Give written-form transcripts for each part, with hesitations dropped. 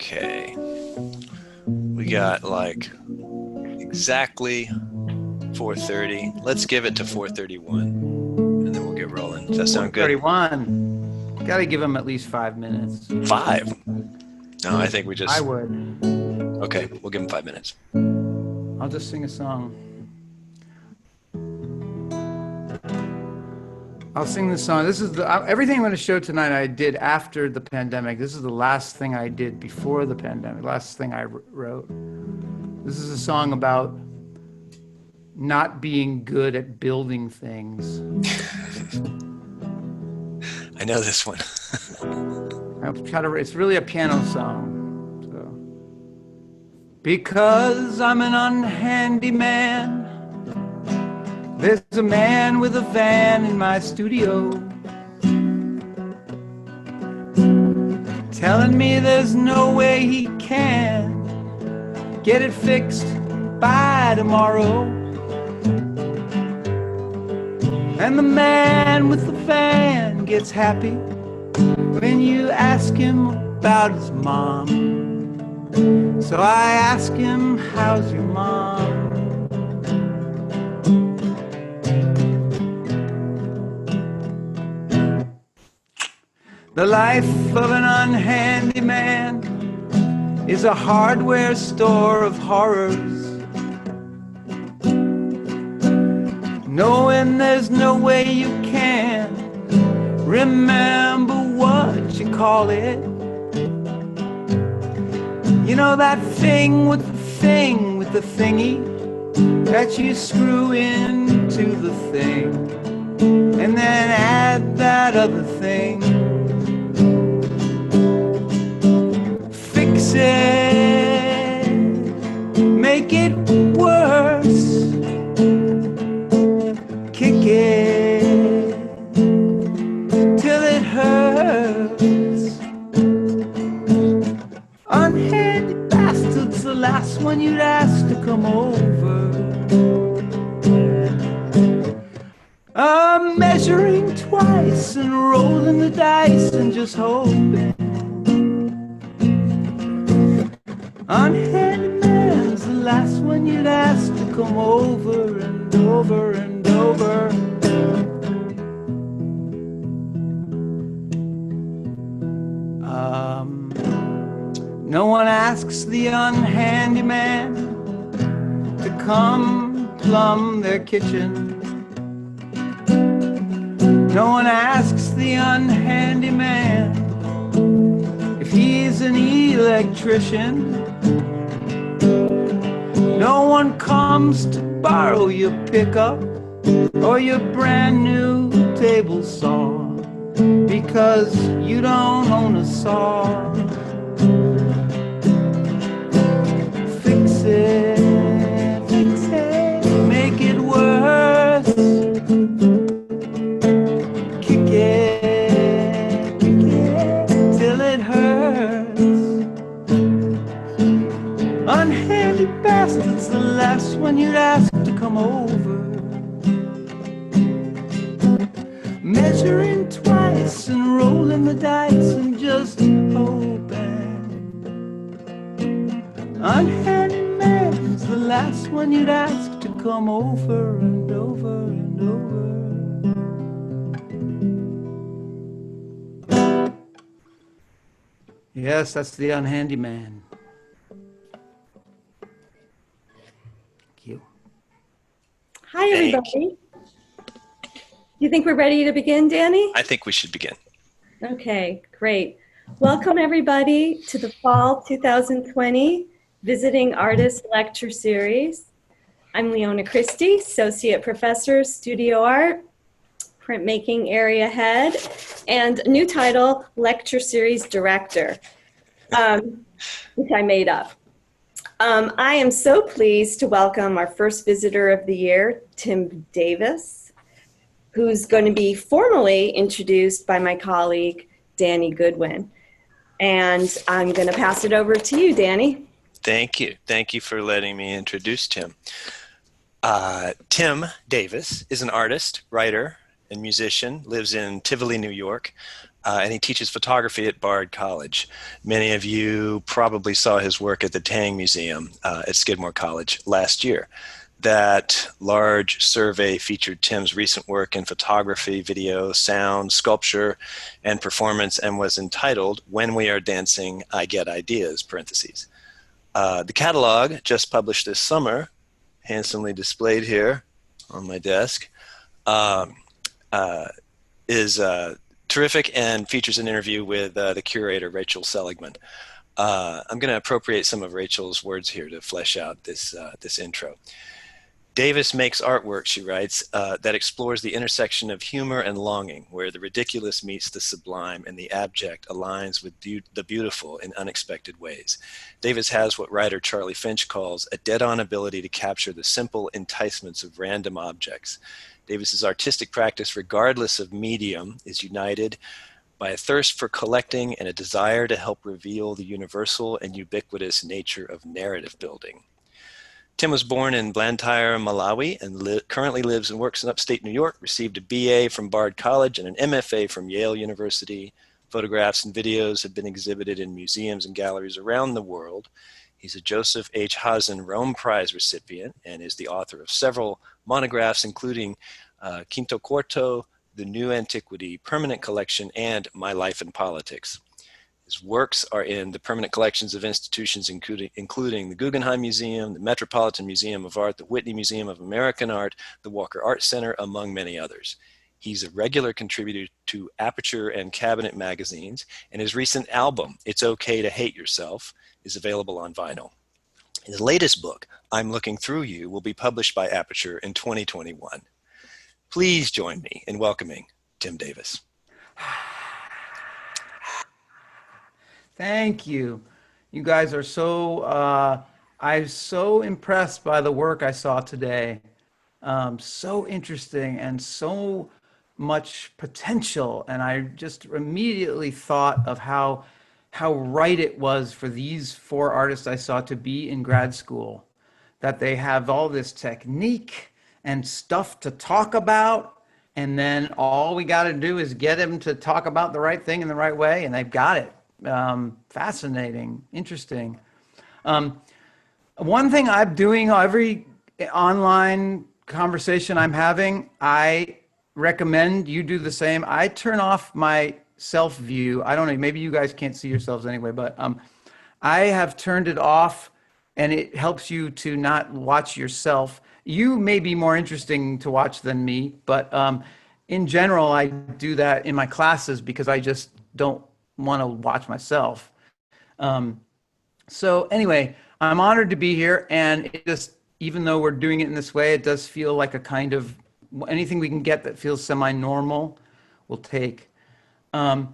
Okay. We got like exactly 4:30. Let's give it to 4:31 and then we'll get rolling. Does that sound good? 31. Got to give him at least 5 minutes. 5? No, I think we I just... would. Okay, we'll give him 5 minutes. I'll just sing a song. I'll sing the song. This is everything I'm going to show tonight I did after the pandemic. This is the last thing I did before the pandemic, last thing I wrote. This is a song about not being good at building things. I know this one. It's really a piano song. So. Because I'm an unhandy man, there's a man with a van in my studio, telling me there's no way he can get it fixed by tomorrow. And the man with the van gets happy when you ask him about his mom. So I ask him, how's your mom? The life of an unhandy man is a hardware store of horrors, knowing there's no way you can remember what you call it. You know that thing with the thingy that you screw into the thing and then add that other thing. Fix it, make it worse, kick it till it hurts. Unhandy bastard's the last one you'd ask to come over. Measuring twice and rolling the dice and just hoping. Unhandy man's the last one you'd ask to come over and over and over. No one asks the unhandy man to come plumb their kitchen. No one asks the unhandy man if he's an electrician. No one comes to borrow your pickup or your brand new table saw because you don't own a saw. Fix it, make it worse. Kick it till it hurts. Unhandy bastard's the last one you'd ask to come over. Measuring twice and rolling the dice and just hoping. Unhandy man's the last one you'd ask to come over and over and over. Yes, that's the unhandy man. Thank you. Hi, everybody. Do you think we're ready to begin, Danny? I think we should begin. Okay, great. Welcome, everybody, to the Fall 2020 Visiting Artist Lecture Series. I'm Leona Christie, Associate Professor, Studio Art, Printmaking Area Head, and new title, Lecture Series Director, which I made up. I am so pleased to welcome our first visitor of the year, Tim Davis, who's going to be formally introduced by my colleague, Danny Goodwin. And I'm going to pass it over to you, Danny. Thank you. Thank you for letting me introduce Tim. Tim Davis is an artist, writer, and musician, lives in Tivoli, New York. and he teaches photography at Bard College. Many of you probably saw his work at the Tang Museum at Skidmore College last year. That large survey featured Tim's recent work in photography, video, sound, sculpture, and performance, and was entitled "When We Are Dancing, I Get Ideas," parentheses. The catalog, just published this summer, handsomely displayed here on my desk, um, is terrific and features an interview with the curator, Rachel Seligman. I'm going to appropriate some of Rachel's words here to flesh out this intro. Davis makes artwork, she writes, that explores the intersection of humor and longing, where the ridiculous meets the sublime and the abject aligns with the beautiful in unexpected ways. Davis has what writer Charlie Finch calls a dead-on ability to capture the simple enticements of random objects. Davis's artistic practice, regardless of medium, is united by a thirst for collecting and a desire to help reveal the universal and ubiquitous nature of narrative building. Tim was born in Blantyre, Malawi, and currently lives and works in upstate New York, received a BA from Bard College and an MFA from Yale University. Photographs and videos have been exhibited in museums and galleries around the world. He's a Joseph H. Hazen Rome Prize recipient and is the author of several monographs, including Quinto Quarto, The New Antiquity, Permanent Collection, and My Life in Politics. His works are in the permanent collections of institutions including the Guggenheim Museum, the Metropolitan Museum of Art, the Whitney Museum of American Art, the Walker Art Center, among many others. He's a regular contributor to Aperture and Cabinet magazines, and his recent album, It's Okay to Hate Yourself, is available on vinyl. His latest book, I'm Looking Through You, will be published by Aperture in 2021. Please join me in welcoming Tim Davis. Thank you. You guys are I'm so impressed by the work I saw today. So interesting and so much potential. And I just immediately thought of how right it was for these four artists I saw to be in grad school, that they have all this technique and stuff to talk about. And then all we got to do is get them to talk about the right thing in the right way. And they've got it. Fascinating, interesting. One thing I'm doing, every online conversation I'm having, I recommend you do the same. I turn off my self view. I don't know, maybe you guys can't see yourselves anyway, but I have turned it off, and it helps you to not watch yourself. You may be more interesting to watch than me, but in general, I do that in my classes because I just don't want to watch myself. So anyway, I'm honored to be here, and it just, even though we're doing it in this way, it does feel like a kind of, anything we can get that feels semi-normal, we'll take. But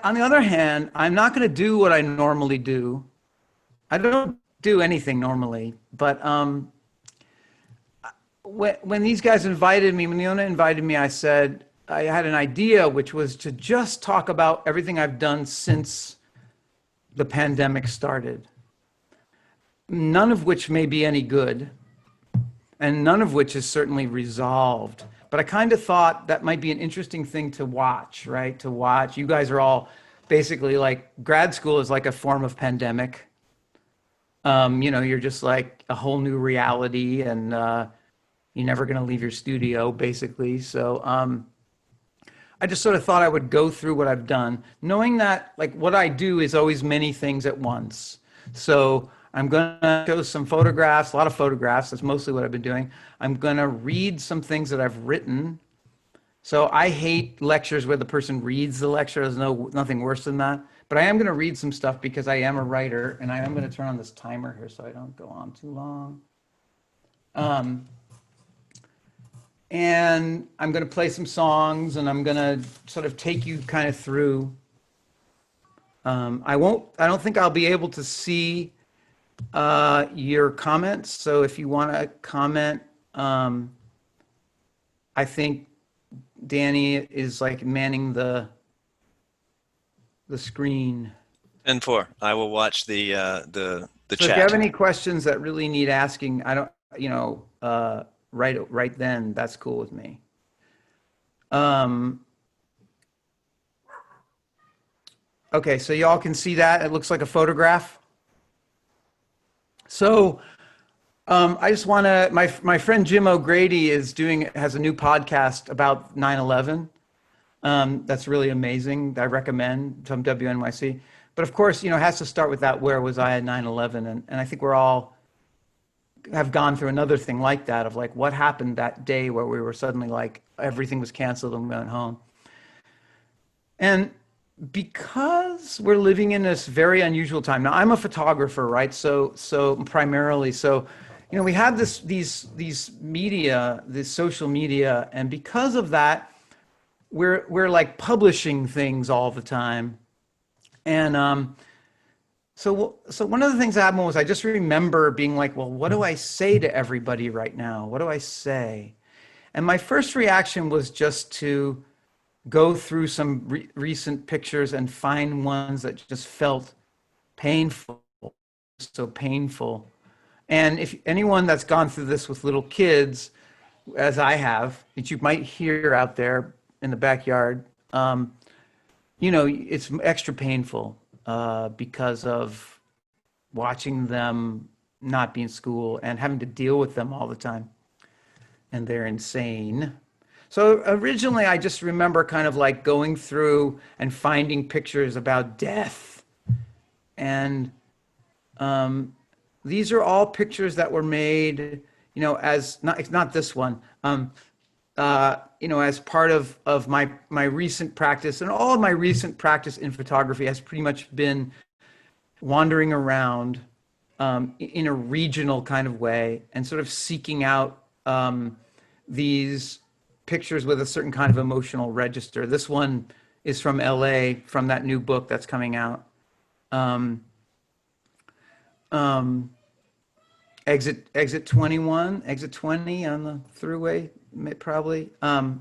on the other hand, I'm not going to do what I normally do. I don't do anything normally, but when these guys invited me, when Leona invited me, I said, I had an idea, which was to just talk about everything I've done since the pandemic started. None of which may be any good, and none of which is certainly resolved. But I kind of thought that might be an interesting thing to watch, right? To watch. You guys are all basically like, grad school is like a form of pandemic. You're just like a whole new reality, and you're never going to leave your studio, basically. So, I just sort of thought I would go through what I've done, knowing that like what I do is always many things at once. So I'm going to show some photographs, a lot of photographs. That's mostly what I've been doing. I'm going to read some things that I've written. So I hate lectures where the person reads the lecture. There's nothing worse than that. But I am going to read some stuff because I am a writer, and I am going to turn on this timer here so I don't go on too long. And I'm going to play some songs, and I'm going to sort of take you kind of through. I don't think I'll be able to see your comments. So if you want to comment, I think Danny is like manning the screen. 10-4. I will watch the So chat. if you have any questions that really need asking, I don't, right then, that's cool with me. Okay, so y'all can see that. It looks like a photograph. So I just want to, my friend Jim O'Grady has a new podcast about 9/11. That's really amazing. I recommend from WNYC. But of course, it has to start with that, where was I at 9/11? And I think we're all have gone through another thing like that, of like, what happened that day where we were suddenly like, everything was canceled and we went home. And because we're living in this very unusual time. Now, I'm a photographer, right? So primarily, we have these media, this social media, and because of that, we're like publishing things all the time. And so one of the things that happened was I just remember being like, well, what do I say to everybody right now? What do I say? And my first reaction was just to go through some recent pictures and find ones that just felt painful, so painful. And if anyone that's gone through this with little kids, as I have, that you might hear out there in the backyard, it's extra painful because of watching them not be in school and having to deal with them all the time. And they're insane. So originally, I just remember kind of like going through and finding pictures about death. And these are all pictures that were made, as not this one, as part of my recent practice. And all of my recent practice in photography has pretty much been wandering around in a regional kind of way and sort of seeking out these pictures with a certain kind of emotional register. This one is from LA, from that new book that's coming out. Exit 21, exit 20 on the throughway, probably. I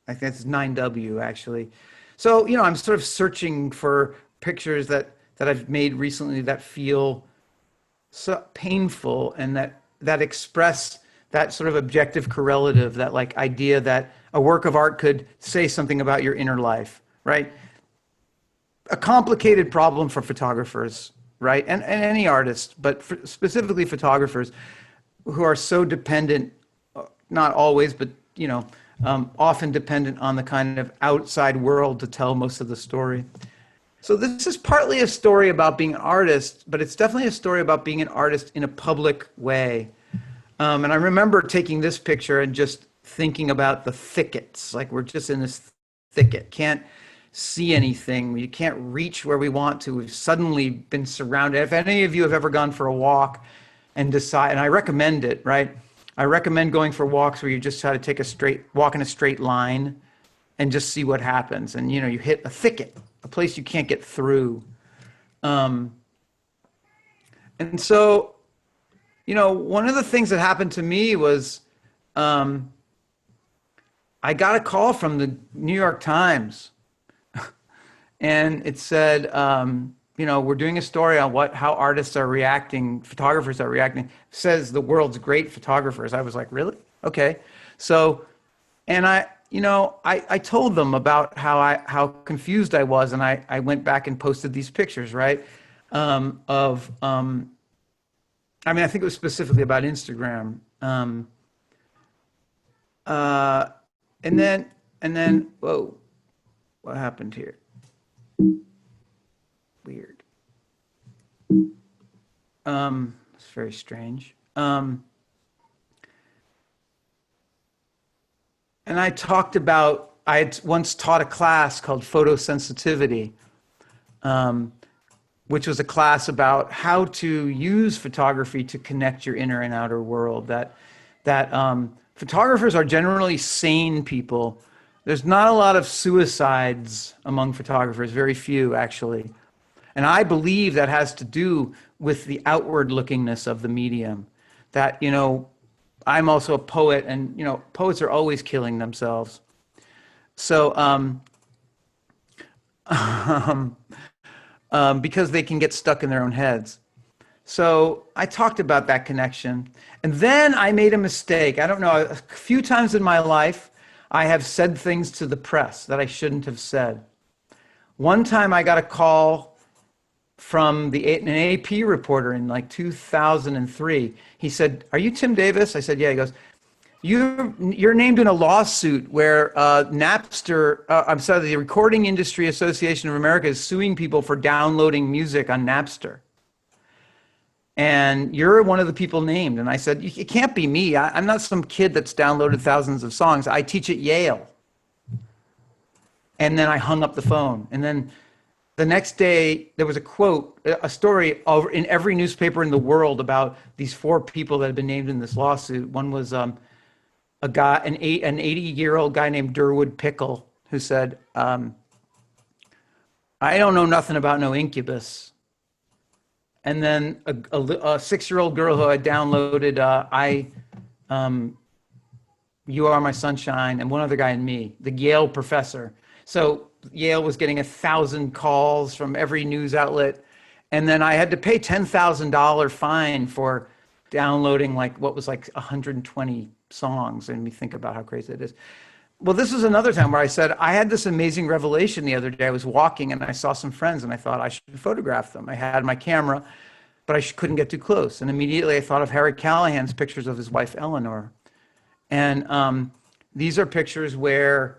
think that's 9W actually. So, I'm sort of searching for pictures that I've made recently that feel so painful and that express that sort of objective correlative, that like idea that a work of art could say something about your inner life, right? A complicated problem for photographers, right? And any artist, but specifically photographers who are so dependent, not always, but, often dependent on the kind of outside world to tell most of the story. So this is partly a story about being an artist, but it's definitely a story about being an artist in a public way. And I remember taking this picture and just thinking about the thickets, like we're just in this thicket, can't see anything, we can't reach where we want to, we've suddenly been surrounded. If any of you have ever gone for a walk and I recommend it, right? I recommend going for walks where you just try to walk in a straight line and just see what happens. And, you hit a thicket, a place you can't get through. And so, one of the things that happened to me was I got a call from the New York Times and it said, we're doing a story on how artists are reacting, photographers are reacting. It says the world's great photographers. I was like, really? Okay. So, and I told them about how confused I was. And I went back and posted these pictures, right? I think it was specifically about Instagram. And then, whoa, what happened here? Weird. It's very strange. And I talked about, I had once taught a class called photosensitivity, which was a class about how to use photography to connect your inner and outer world. That photographers are generally sane people. There's not a lot of suicides among photographers, very few actually. And I believe that has to do with the outward lookingness of the medium. That, I'm also a poet, and, poets are always killing themselves. So, because they can get stuck in their own heads. So I talked about that connection. And then I made a mistake. I don't know, a few times in my life, I have said things to the press that I shouldn't have said. One time I got a call from an AP reporter in like 2003. He said, "Are you Tim Davis?" I said, "Yeah." He goes, "You're named in a lawsuit where Napster, I'm sorry, the Recording Industry Association of America is suing people for downloading music on Napster. And you're one of the people named." And I said, "It can't be me. I'm not some kid that's downloaded thousands of songs. I teach at Yale." And then I hung up the phone. And then the next day, there was a quote, a story in every newspaper in the world about these four people that had been named in this lawsuit. One was a guy, an 80-year-old guy named Durwood Pickle, who said, "I don't know nothing about no Incubus." And then a 6-year-old girl who had downloaded "You Are My Sunshine," and one other guy and me, the Yale professor. So Yale was getting 1,000 calls from every news outlet. And then I had to pay $10,000 fine for downloading what was like 120 songs. And we think about how crazy it is. Well, this was another time where I said, I had this amazing revelation the other day. I was walking and I saw some friends and I thought I should photograph them. I had my camera, but I couldn't get too close. And immediately I thought of Harry Callahan's pictures of his wife, Eleanor. And these are pictures where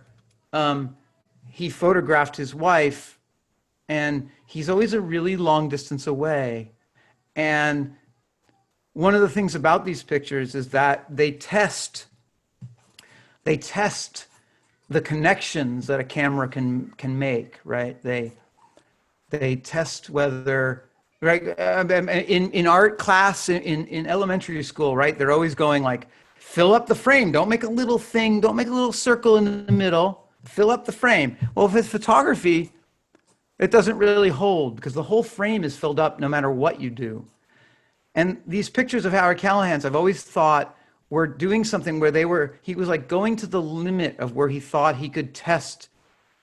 he photographed his wife, and he's always a really long distance away. And one of the things about these pictures is that they test the connections that a camera can make, right? They test whether, right, in art class in elementary school, right? They're always going like, fill up the frame. Don't make a little thing. Don't make a little circle in the middle. Fill up the frame. Well, if it's photography, it doesn't really hold because the whole frame is filled up no matter what you do. And these pictures of Howard Callahan's, I've always thought were doing something where he was like going to the limit of where he thought he could test,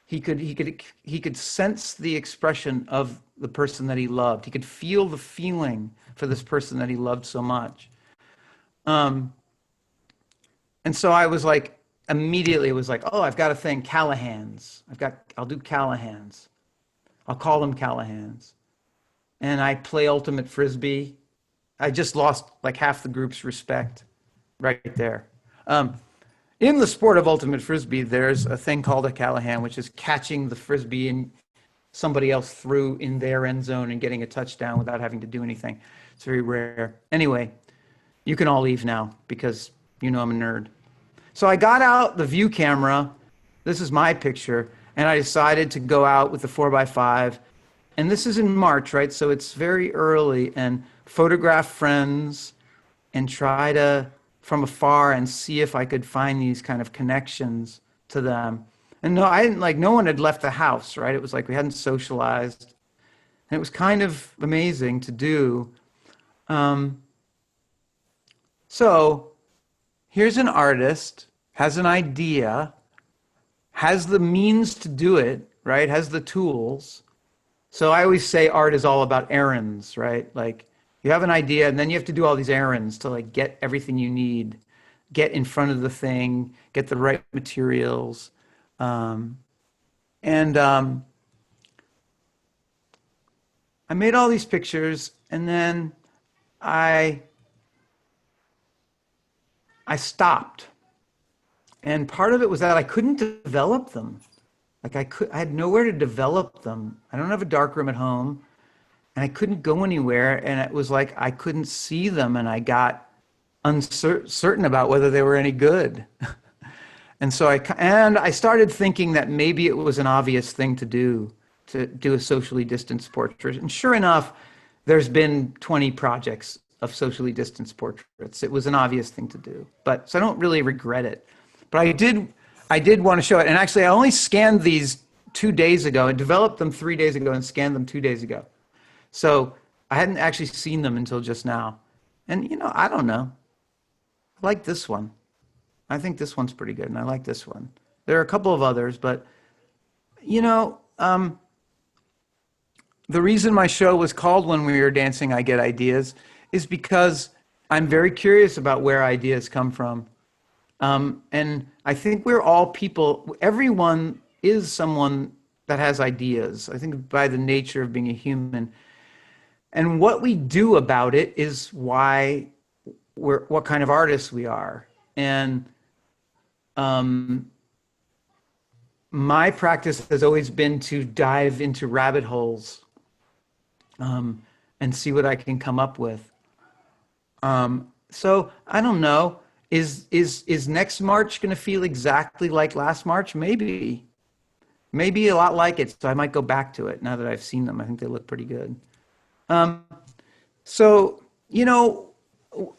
he could sense the expression of the person that he loved. He could feel the feeling for this person that he loved so much. And so I was like, immediately it was like, oh, I've got a thing, Callahan's. I'll do Callahan's. I'll call them Callahan's. And I play ultimate Frisbee. I just lost like half the group's respect right there. In the sport of ultimate Frisbee, there's a thing called a Callahan, which is catching the Frisbee and somebody else threw in their end zone and getting a touchdown without having to do anything. It's very rare. Anyway, you can all leave now because you know I'm a nerd. So I got out the view camera. This is my picture. And I decided to go out with the 4x5. And this is in March, right? So it's very early, and photograph friends and try to, from afar, and see if I could find these kind of connections to them. And no one had left the house, right? It was like we hadn't socialized. And it was kind of amazing to do. So here's an artist, has an idea, has the means to do it, right? Has the tools. So I always say art is all about errands, right? Like you have an idea and then you have to do all these errands to like get everything you need, get in front of the thing, get the right materials. I made all these pictures and then I stopped. And part of it was that I couldn't develop them. Like I had nowhere to develop them. I don't have a darkroom at home and I couldn't go anywhere. And it was like, I couldn't see them and I got uncertain about whether they were any good. And so I started thinking that maybe it was an obvious thing to do a socially distanced portrait. And sure enough, there's been 20 projects of socially distanced portraits. It was an obvious thing to do, so I don't really regret it. But I did want to show it. And actually, I only scanned these 2 days ago and developed them 3 days ago and scanned them 2 days ago. So I hadn't actually seen them until just now. And, I don't know. I like this one. I think this one's pretty good, and I like this one. There are a couple of others, but, the reason my show was called When We Were Dancing, I Get Ideas is because I'm very curious about where ideas come from. And I think we're all people. Everyone is someone that has ideas. I think by the nature of being a human. And what we do about it is why what kind of artists we are. And um, my practice has always been to dive into rabbit holes and see what I can come up with. So I don't know. Is next March going to feel exactly like last March? Maybe a lot like it. So I might go back to it now that I've seen them. I think they look pretty good. So, you know,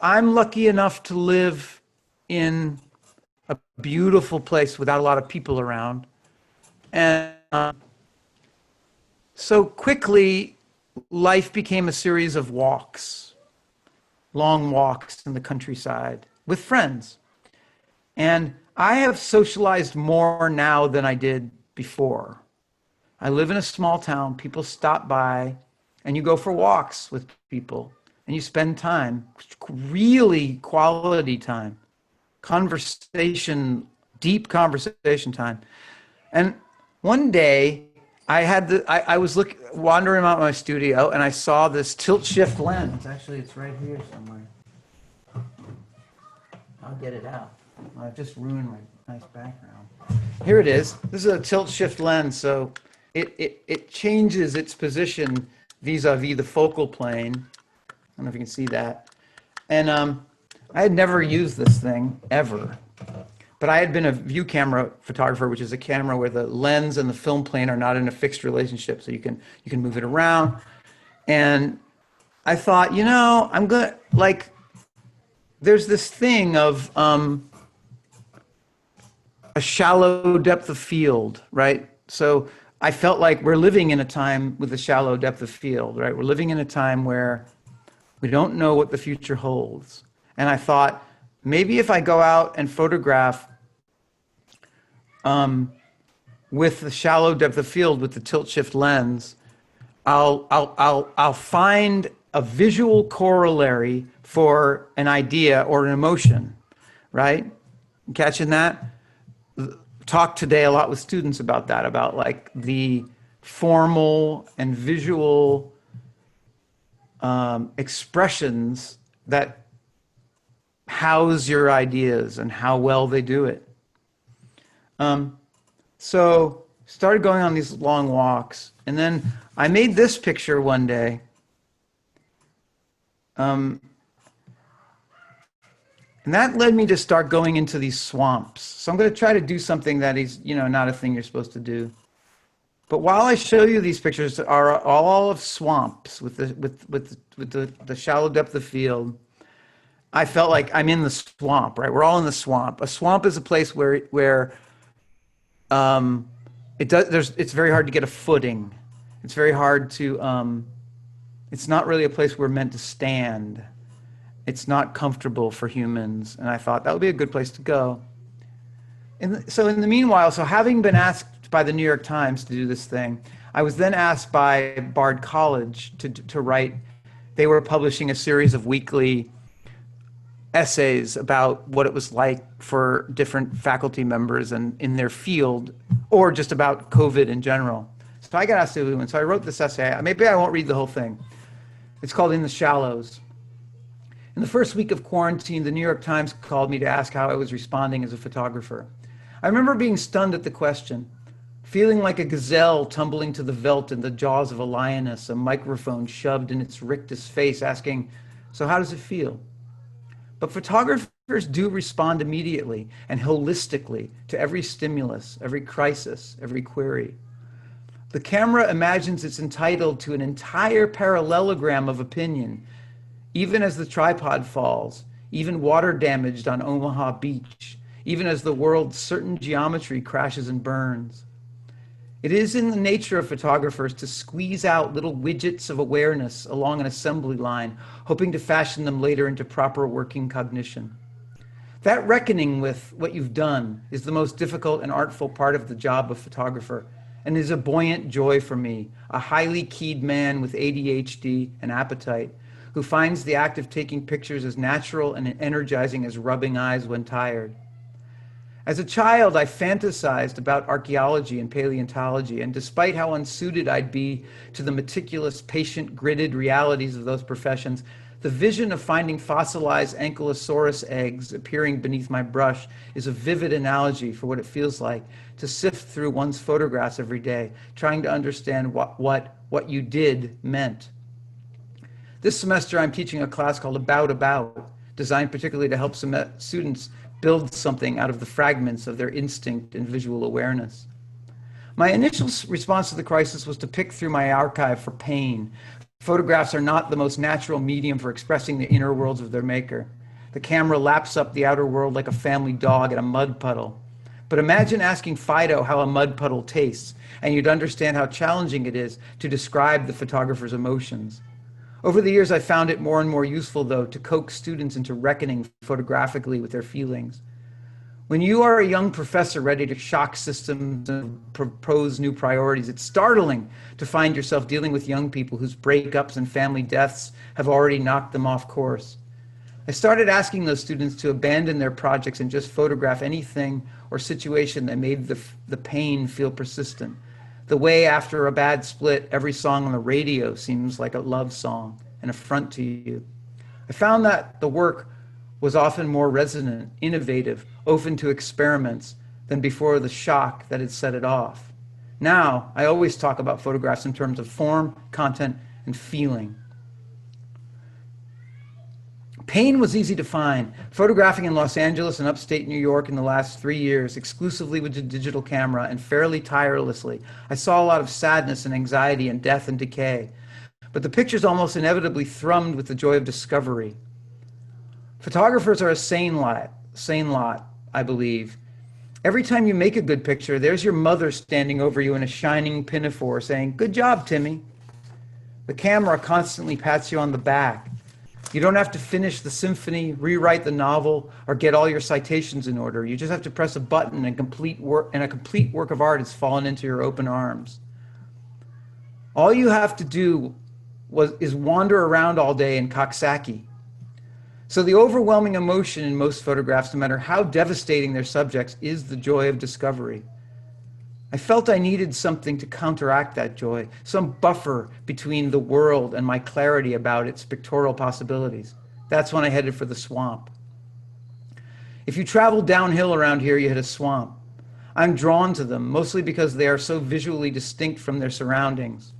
I'm lucky enough to live in a beautiful place without a lot of people around. And so quickly, life became a series of walks, long walks in the countryside with friends. And I have socialized more now than I did before. I live in a small town. People stop by and you go for walks with people and you spend time, really quality time, conversation, deep conversation time. And one day I was wandering around my studio and I saw this tilt shift lens. Actually, it's right here somewhere. I'll get it out. I've just ruined my nice background. Here it is. This is a tilt shift lens. So it changes its position vis-a-vis the focal plane. I don't know if you can see that. And I had never used this thing ever. But I had been a view camera photographer, which is a camera where the lens and the film plane are not in a fixed relationship. So you can move it around. And I thought, you know, I'm going to, like, there's this thing of a shallow depth of field, right? So I felt like we're living in a time with a shallow depth of field, right? We're living in a time where we don't know what the future holds. And I thought, maybe if I go out and photograph with the shallow depth of field with the tilt shift lens, I'll find a visual corollary for an idea or an emotion, right? You catching that? Talk today a lot with students about that, about like the formal and visual expressions that house your ideas and how well they do it. So started going on these long walks, and then I made this picture one day. And that led me to start going into these swamps. So I'm going to try to do something that is, you know, not a thing you're supposed to do. But while I show you these pictures are all of swamps with the shallow depth of field, I felt like I'm in the swamp, right? We're all in the swamp. A swamp is a place where it's very hard to get a footing. It's very hard to, it's not really a place we're meant to stand. It's not comfortable for humans. And I thought that would be a good place to go. So in the meanwhile, so having been asked by the New York Times to do this thing, I was then asked by Bard College to write. They were publishing a series of weekly essays about what it was like for different faculty members and in their field, or just about COVID in general. So I got asked to do one. So I wrote this essay. Maybe I won't read the whole thing. It's called In the Shallows. In the first week of quarantine, the New York Times called me to ask how I was responding as a photographer. I remember being stunned at the question, feeling like a gazelle tumbling to the veldt in the jaws of a lioness, a microphone shoved in its rictus face, asking, so how does it feel? But photographers do respond immediately and holistically to every stimulus, every crisis, every query. The camera imagines it's entitled to an entire parallelogram of opinion, even as the tripod falls, even water damaged on Omaha Beach, even as the world's certain geometry crashes and burns. It is in the nature of photographers to squeeze out little widgets of awareness along an assembly line, hoping to fashion them later into proper working cognition. That reckoning with what you've done is the most difficult and artful part of the job of photographer, and is a buoyant joy for me, a highly keyed man with ADHD and appetite, who finds the act of taking pictures as natural and energizing as rubbing eyes when tired. As a child, I fantasized about archaeology and paleontology, and despite how unsuited I'd be to the meticulous, patient, gridded realities of those professions, the vision of finding fossilized ankylosaurus eggs appearing beneath my brush is a vivid analogy for what it feels like to sift through one's photographs every day, trying to understand what you did meant. This semester, I'm teaching a class called About, designed particularly to help students build something out of the fragments of their instinct and visual awareness. My initial response to the crisis was to pick through my archive for pain. Photographs are not the most natural medium for expressing the inner worlds of their maker. The camera laps up the outer world like a family dog at a mud puddle. But imagine asking Fido how a mud puddle tastes, and you'd understand how challenging it is to describe the photographer's emotions. Over the years, I found it more and more useful, though, to coax students into reckoning photographically with their feelings. When you are a young professor ready to shock systems and propose new priorities, it's startling to find yourself dealing with young people whose breakups and family deaths have already knocked them off course. I started asking those students to abandon their projects and just photograph anything or situation that made the pain feel persistent. The way after a bad split, every song on the radio seems like a love song, an affront to you. I found that the work was often more resonant, innovative, open to experiments than before the shock that had set it off. Now, I always talk about photographs in terms of form, content, and feeling. Pain was easy to find. Photographing in Los Angeles and upstate New York in the last 3 years, exclusively with a digital camera and fairly tirelessly, I saw a lot of sadness and anxiety and death and decay. But the pictures almost inevitably thrummed with the joy of discovery. Photographers are a sane lot, I believe. Every time you make a good picture, there's your mother standing over you in a shining pinafore saying, "Good job, Timmy." The camera constantly pats you on the back. You don't have to finish the symphony, rewrite the novel, or get all your citations in order. You just have to press a button and a complete work of art has fallen into your open arms. All you have to do is wander around all day in Coxsackie. So the overwhelming emotion in most photographs, no matter how devastating their subjects, is the joy of discovery. I felt I needed something to counteract that joy, some buffer between the world and my clarity about its pictorial possibilities. That's when I headed for the swamp. If you travel downhill around here, you hit a swamp. I'm drawn to them, mostly because they are so visually distinct from their surroundings.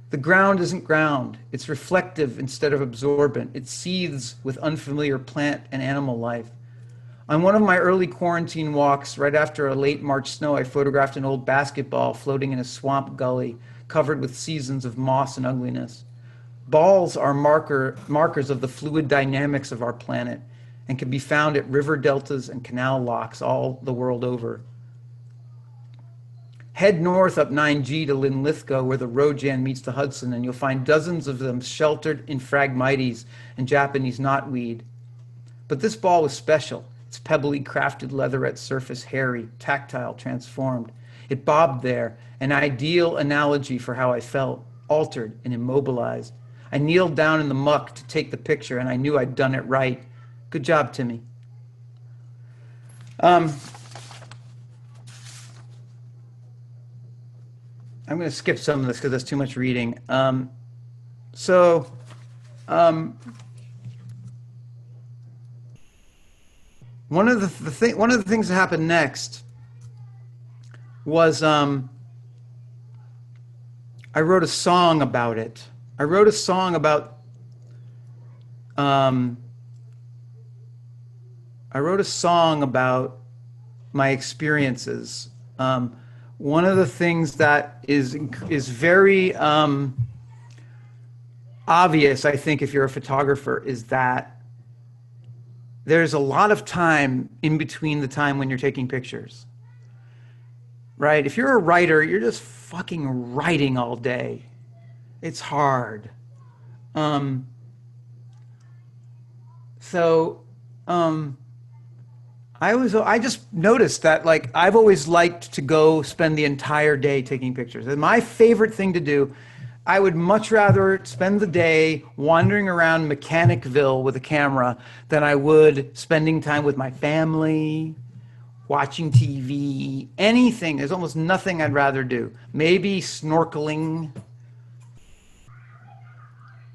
The ground isn't ground. It's reflective instead of absorbent. It seethes with unfamiliar plant and animal life. On one of my early quarantine walks, right after a late March snow, I photographed an old basketball floating in a swamp gully covered with seasons of moss and ugliness. Balls are markers of the fluid dynamics of our planet and can be found at river deltas and canal locks all the world over. Head north up 9G to Linlithgow, where the Rojan meets the Hudson, and you'll find dozens of them sheltered in Phragmites and Japanese knotweed. But this ball was special. Its pebbly crafted leatherette surface hairy, tactile, transformed. It bobbed there, an ideal analogy for how I felt, altered and immobilized. I kneeled down in the muck to take the picture, and I knew I'd done it right. Good job, Timmy. I'm going to skip some of this because that's too much reading. One of the things that happened next was I wrote a song about it. I wrote a song about my experiences. One of the things that is very obvious, I think, if you're a photographer, is that there's a lot of time in between the time when you're taking pictures, right? If you're a writer, you're just fucking writing all day. It's hard. I just noticed that, like, I've always liked to go spend the entire day taking pictures. And my favorite thing to do, I would much rather spend the day wandering around Mechanicville with a camera than I would spending time with my family watching TV, anything. There's almost nothing I'd rather do. Maybe snorkeling.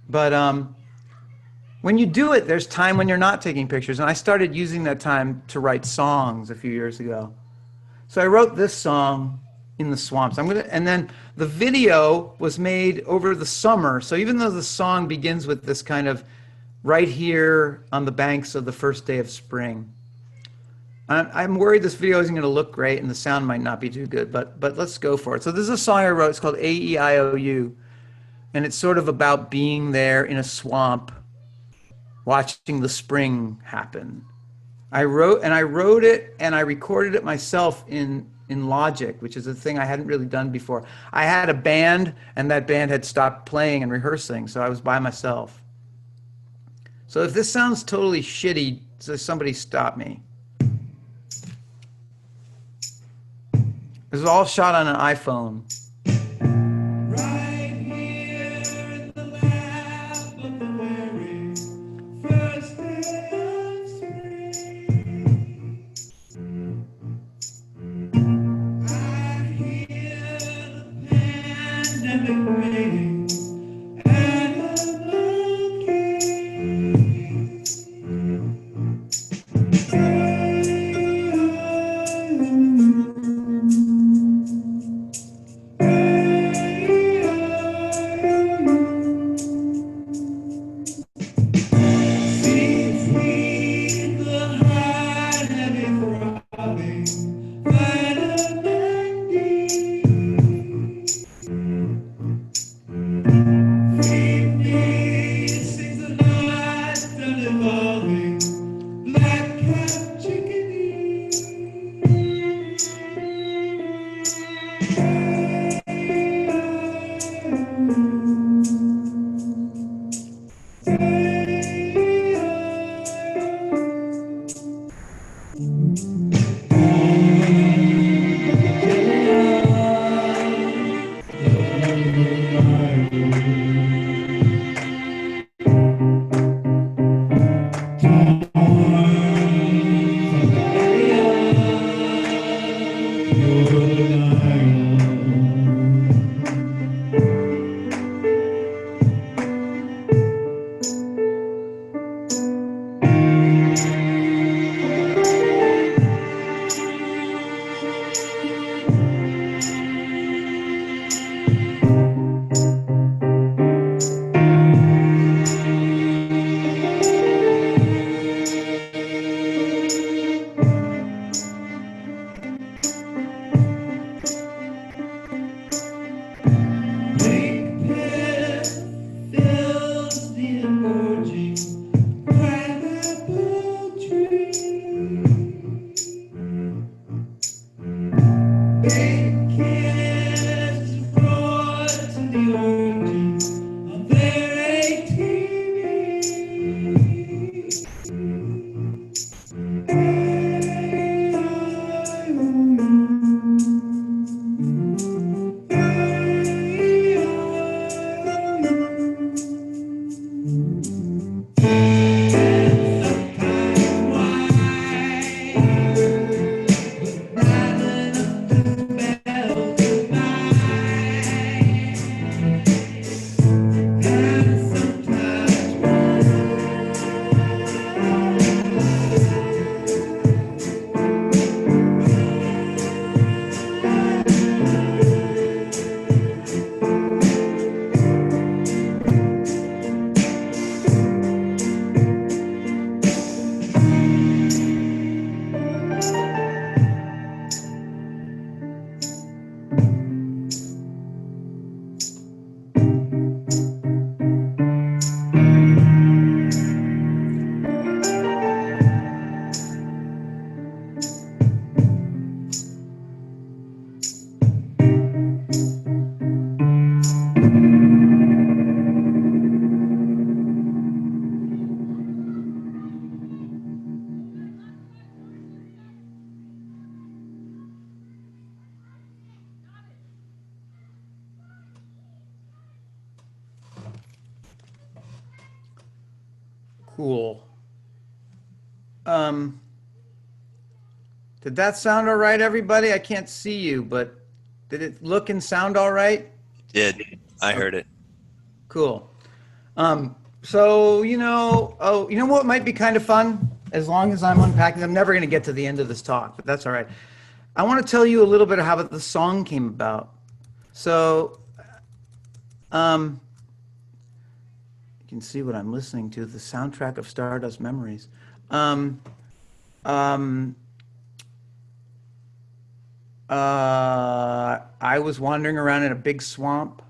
But when you do it, there's time when you're not taking pictures. And I started using that time to write songs a few years ago. So I wrote this song in the swamps. And then the video was made over the summer. So even though the song begins with this kind of right here on the banks of the first day of spring, I'm worried this video isn't going to look great and the sound might not be too good, but let's go for it. So this is a song I wrote. It's called AEIOU, and it's sort of about being there in a swamp, watching the spring happen. I wrote it and I recorded it myself in Logic, which is a thing I hadn't really done before. I had a band, and that band had stopped playing and rehearsing, so I was by myself. So if this sounds totally shitty, so somebody stop me. This is all shot on an iPhone. Right here in the lap of the very first day of spring. I hear the pandemic ring and I'm looking. Cool. Um, Did that sound all right, everybody? I can't see you, but did it look and sound all right? Did. I Oh, heard it. cool. So, you know what might be kind of fun? As long as I'm unpacking, I'm never going to get to the end of this talk, but that's all right. I want to tell you a little bit of how the song came about. So, um, you can see what I'm listening to, the soundtrack of Stardust Memories. Um, um, I was wandering around in a big swamp,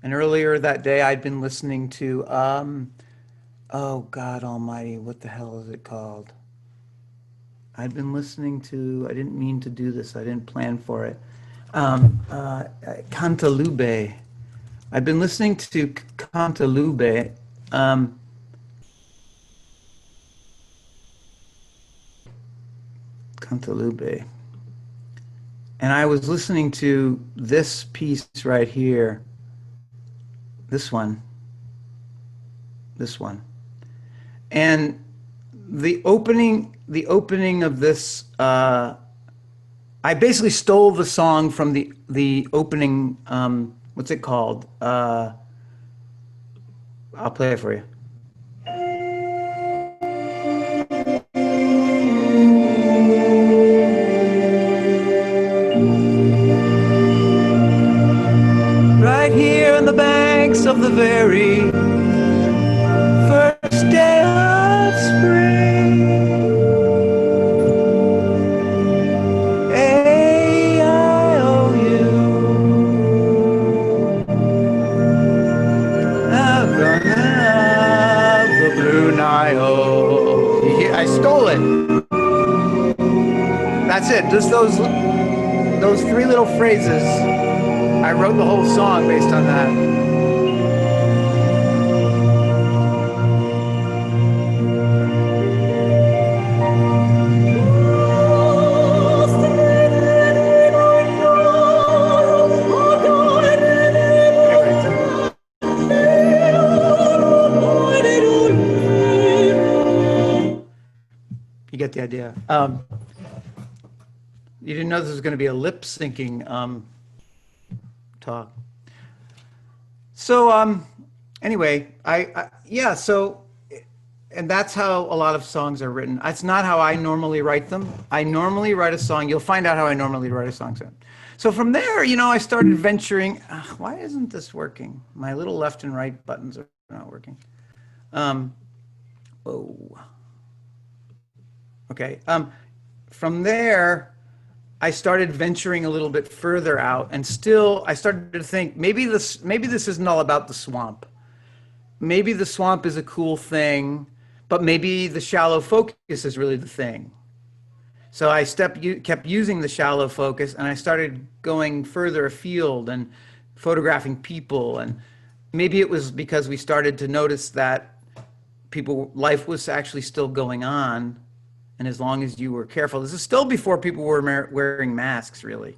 and earlier that day I'd been listening to, oh God Almighty, what the hell is it called? I'd been listening to, I didn't mean to do this, I didn't plan for it. Cantalube. I've been listening to Cantalube. Um, Cantalube. And I was listening to this piece right here. This one. This one. And the opening of this, I basically stole the song from the opening, what's it called? I'll play it for you. Right here on the banks of the very first day of spring. A-I-O-U. I'm gonna have the Blue Nile. I stole it. That's it. Just those three little phrases. I wrote the whole song based on that. You get the idea. You didn't know this was going to be a lip syncing talk. So anyway, yeah. So, and that's how a lot of songs are written. That's not how I normally write them. I normally write a song. You'll find out how I normally write a song soon. So from there, I started venturing. Why isn't this working? My little left and right buttons are not working. Oh. Okay. From there, I started venturing a little bit further out, and still I started to think maybe this isn't all about the swamp. Maybe the swamp is a cool thing, but maybe the shallow focus is really the thing. So I kept using the shallow focus, and I started going further afield and photographing people. And maybe it was because we started to notice that life was actually still going on. And as long as you were careful, this is still before people were wearing masks, really.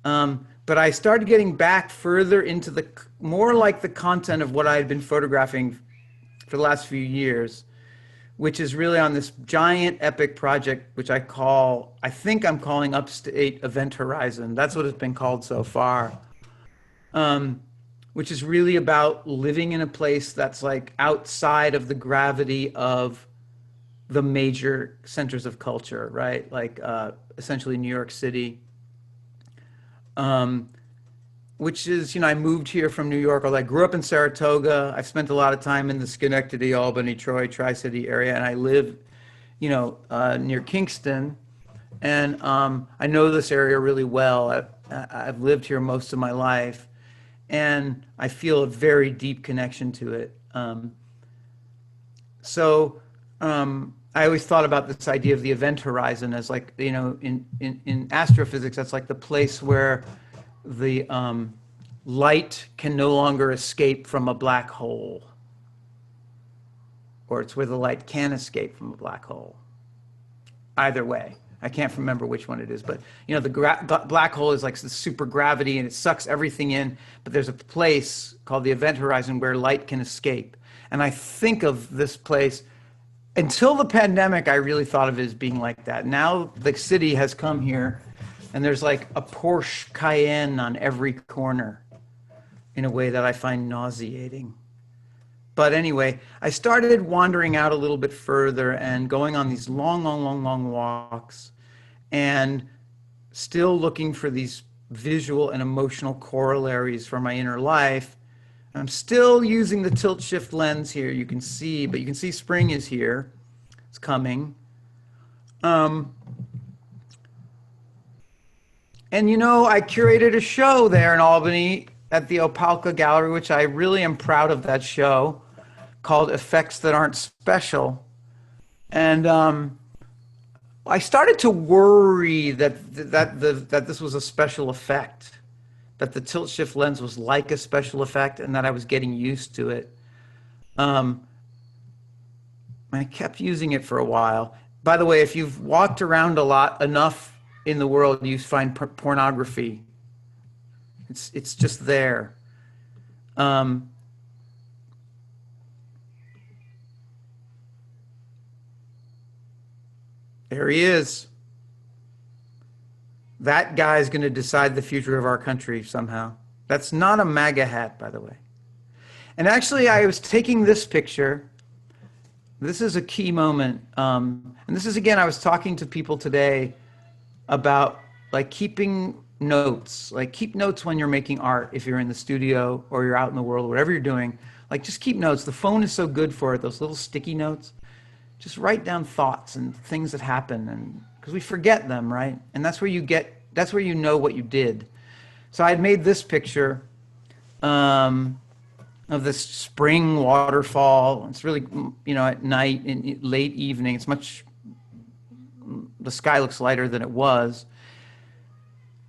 But I started getting back further into more like the content of what I had been photographing for the last few years, which is really on this giant epic project, which I think I'm calling Upstate Event Horizon. That's what it's been called so far. Which is really about living in a place that's like outside of the gravity of the major centers of culture, right? Like essentially New York City, which is, I moved here from New York. I grew up in Saratoga. I've spent a lot of time in the Schenectady, Albany, Troy, Tri-City area, and I live, near Kingston. And I know this area really well. I've lived here most of my life, and I feel a very deep connection to it. I always thought about this idea of the event horizon as like, in astrophysics, that's like the place where the light can no longer escape from a black hole, or it's where the light can escape from a black hole. Either way, I can't remember which one it is, but the black hole is like the super gravity and it sucks everything in, but there's a place called the event horizon where light can escape. And I think of this place until the pandemic, I really thought of it as being like that. Now the city has come here and there's like a Porsche Cayenne on every corner in a way that I find nauseating. But anyway, I started wandering out a little bit further and going on these long walks and still looking for these visual and emotional corollaries for my inner life. I'm still using the tilt shift lens here, you can see, but you can see spring is here. It's coming. And you know, I curated a show there in Albany at the Opalka Gallery, which I really am proud of that show, called Effects That Aren't Special. And I started to worry that this was a special effect, that the tilt shift lens was like a special effect and that I was getting used to it. I kept using it for a while. By the way, if you've walked around a lot enough in the world, you find pornography. It's just there. There he is. That guy's going to decide the future of our country somehow. That's not a MAGA hat, by the way. And actually, I was taking this picture. This is a key moment. And this is, again, I was talking to people today about like keeping notes. Like keep notes when you're making art, if you're in the studio or you're out in the world, whatever you're doing. Like just keep notes. The phone is so good for it, those little sticky notes. Just write down thoughts and things that happen, and because we forget them, right? And that's where you know what you did. So I had made this picture of this spring waterfall. It's really, you know, at night, in late evening. The sky looks lighter than it was,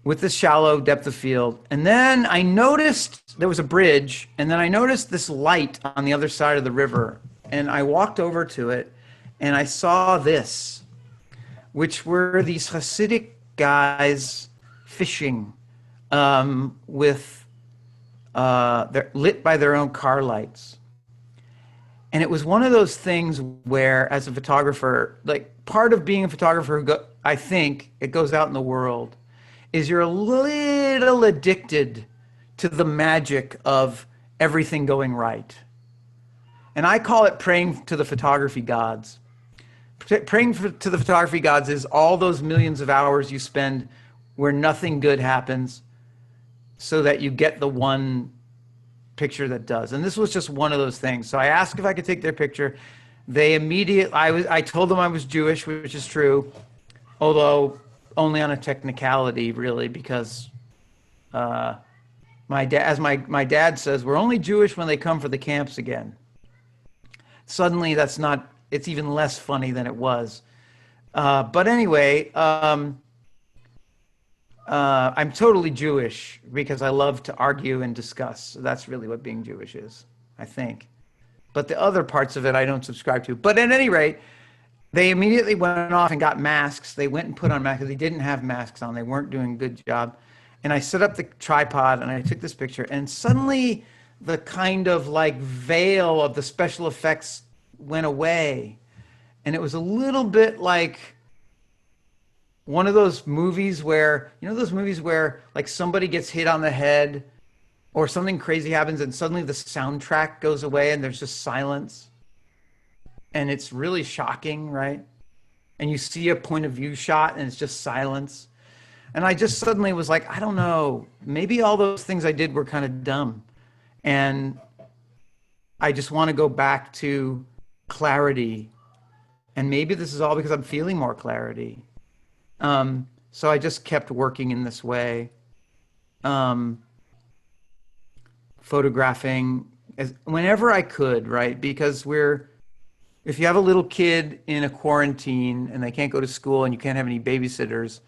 with this shallow depth of field. And then I noticed there was a bridge, and then I noticed this light on the other side of the river. And I walked over to it, and I saw this, which were these Hasidic guys fishing they're lit by their own car lights. And it was one of those things where, as a photographer, like part of being a photographer, I think it goes out in the world, is you're a little addicted to the magic of everything going right. And I call it praying to the photography gods. Praying to the photography gods is all those millions of hours you spend where nothing good happens so that you get the one picture that does. And this was just one of those things. So I asked if I could take their picture. I told them I was Jewish, which is true, although only on a technicality, really, because my dad says, we're only Jewish when they come for the camps again. Suddenly, it's even less funny than it was. But anyway, I'm totally Jewish because I love to argue and discuss. So that's really what being Jewish is, I think. But the other parts of it I don't subscribe to. But at any rate, they immediately went off and got masks. They went and put on masks. They didn't have masks on. They weren't doing a good job. And I set up the tripod and I took this picture. And suddenly the kind of like veil of the special effects went away. And it was a little bit like one of those movies where, like somebody gets hit on the head or something crazy happens and suddenly the soundtrack goes away and there's just silence. And it's really shocking, right? And you see a point of view shot and it's just silence. And I just suddenly was like, I don't know, maybe all those things I did were kind of dumb. And I just want to go back to clarity. And maybe this is all because I'm feeling more clarity. So I just kept working in this way, photographing whenever I could, right? Because if you have a little kid in a quarantine and they can't go to school and you can't have any babysitters,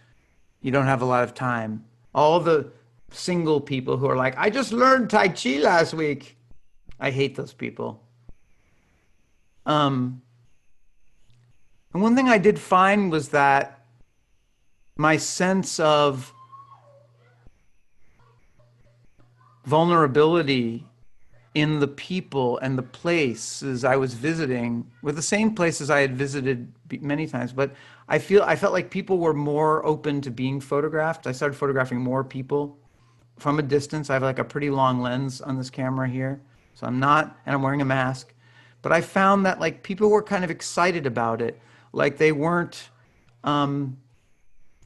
you don't have a lot of time. All the single people who are like, I just learned Tai Chi last week. I hate those people. And one thing I did find was that my sense of vulnerability in the people and the places I was visiting, were the same places I had visited many times, but I felt like people were more open to being photographed. I started photographing more people from a distance. I have like a pretty long lens on this camera here, so I'm not, and I'm wearing a mask. But I found that like people were kind of excited about it, like they weren't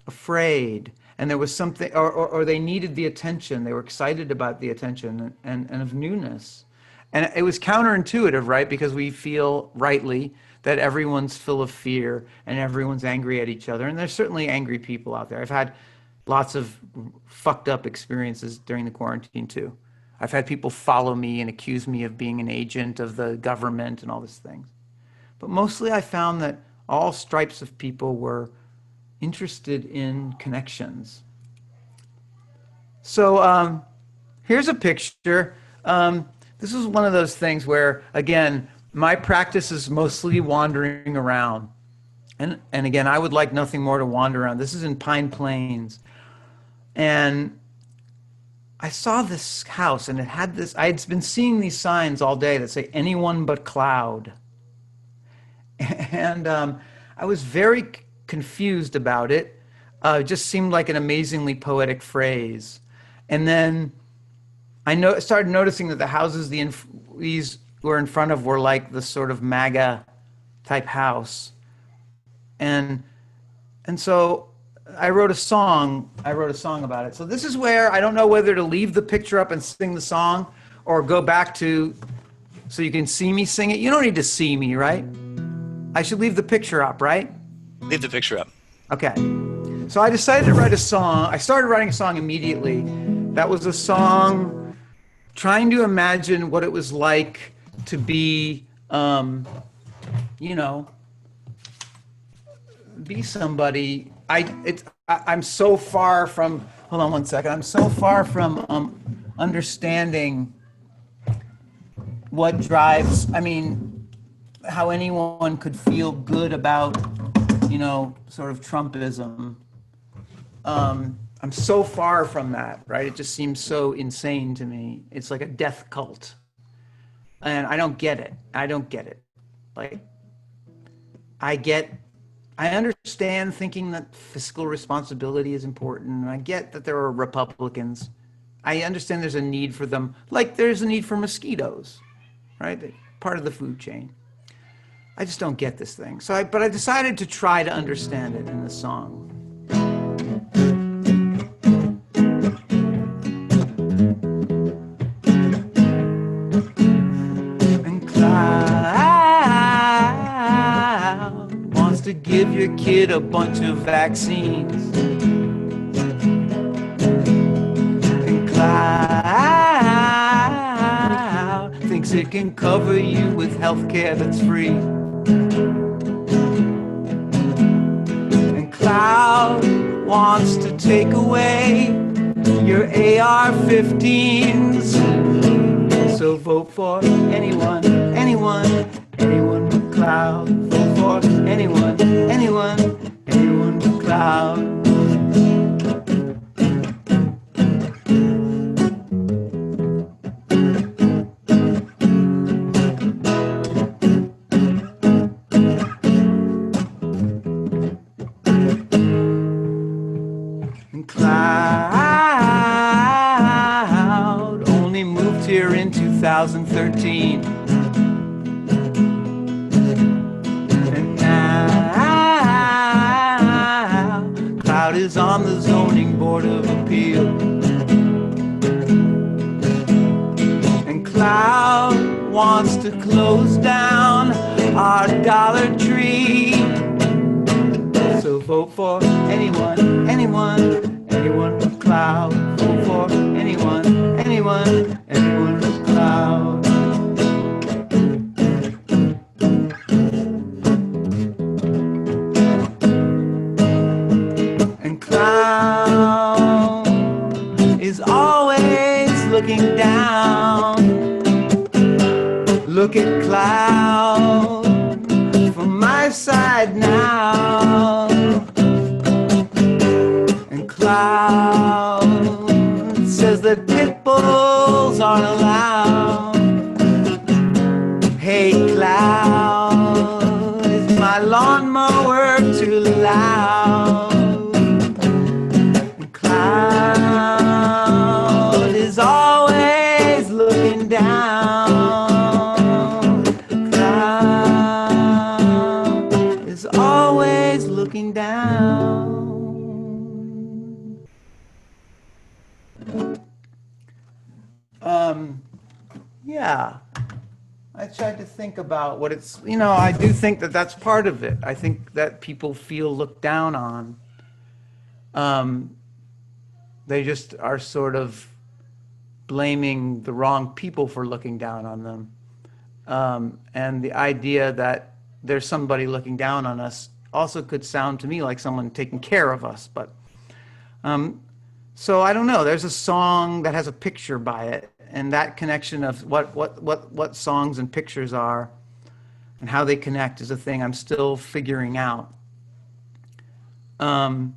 afraid, and there was something, or they needed the attention. They were excited about the attention and of newness. And it was counterintuitive, right? Because we feel rightly that everyone's full of fear and everyone's angry at each other. And there's certainly angry people out there. I've had lots of fucked up experiences during the quarantine too. I've had people follow me and accuse me of being an agent of the government and all these things. But mostly I found that all stripes of people were interested in connections. So here's a picture. This is one of those things where, again, my practice is mostly wandering around. And again, I would like nothing more to wander around. This is in Pine Plains. And I saw this house, and it had this, I had been seeing these signs all day that say, anyone but cloud. And I was very confused about it. It just seemed like an amazingly poetic phrase. And then I started noticing that the houses these were in front of were like the sort of MAGA type house. And so I wrote a song about it. So this is where I don't know whether to leave the picture up and sing the song or go back to so you can see me sing it. You don't need to see me, right? I should leave the picture up, right? Leave the picture up. Okay. So I decided to write a song. I started writing a song immediately. That was a song trying to imagine what it was like to be, be somebody. I'm so far from, hold on one second. I'm so far from understanding what drives, how anyone could feel good about, sort of Trumpism. I'm so far from that, right? It just seems so insane to me. It's like a death cult. And I don't get it. Like, I understand thinking that fiscal responsibility is important, and I get that there are Republicans. I understand there's a need for them, like there's a need for mosquitoes, right? They're part of the food chain. I just don't get this thing. But I decided to try to understand it in the song. And Cloud wants to give your kid a bunch of vaccines. And Cloud thinks it can cover you with health care that's free. And Cloud wants to take away your AR-15s. So vote for anyone but Cloud. Vote for anyone but Cloud. And Cloud only moved here in 2013. And now Cloud is on the zoning board of appeal. And Cloud wants to close down our Dollar Tree. So vote for anyone but Cloud. Vote for anyone but Cloud. And Cloud is always looking down. Look at Cloud from my side now. And Cloud says that pit bulls aren't allowed. loud? Is my lawnmower too loud? The cloud is always looking down. The cloud is always looking down. Yeah, I tried to think about what it's, I do think that that's part of it. I think that people feel looked down on. They just are sort of blaming the wrong people for looking down on them. And the idea that there's somebody looking down on us also could sound to me like someone taking care of us. But so I don't know. There's a song that has a picture by it, and that connection of what songs and pictures are and how they connect is a thing I'm still figuring out. One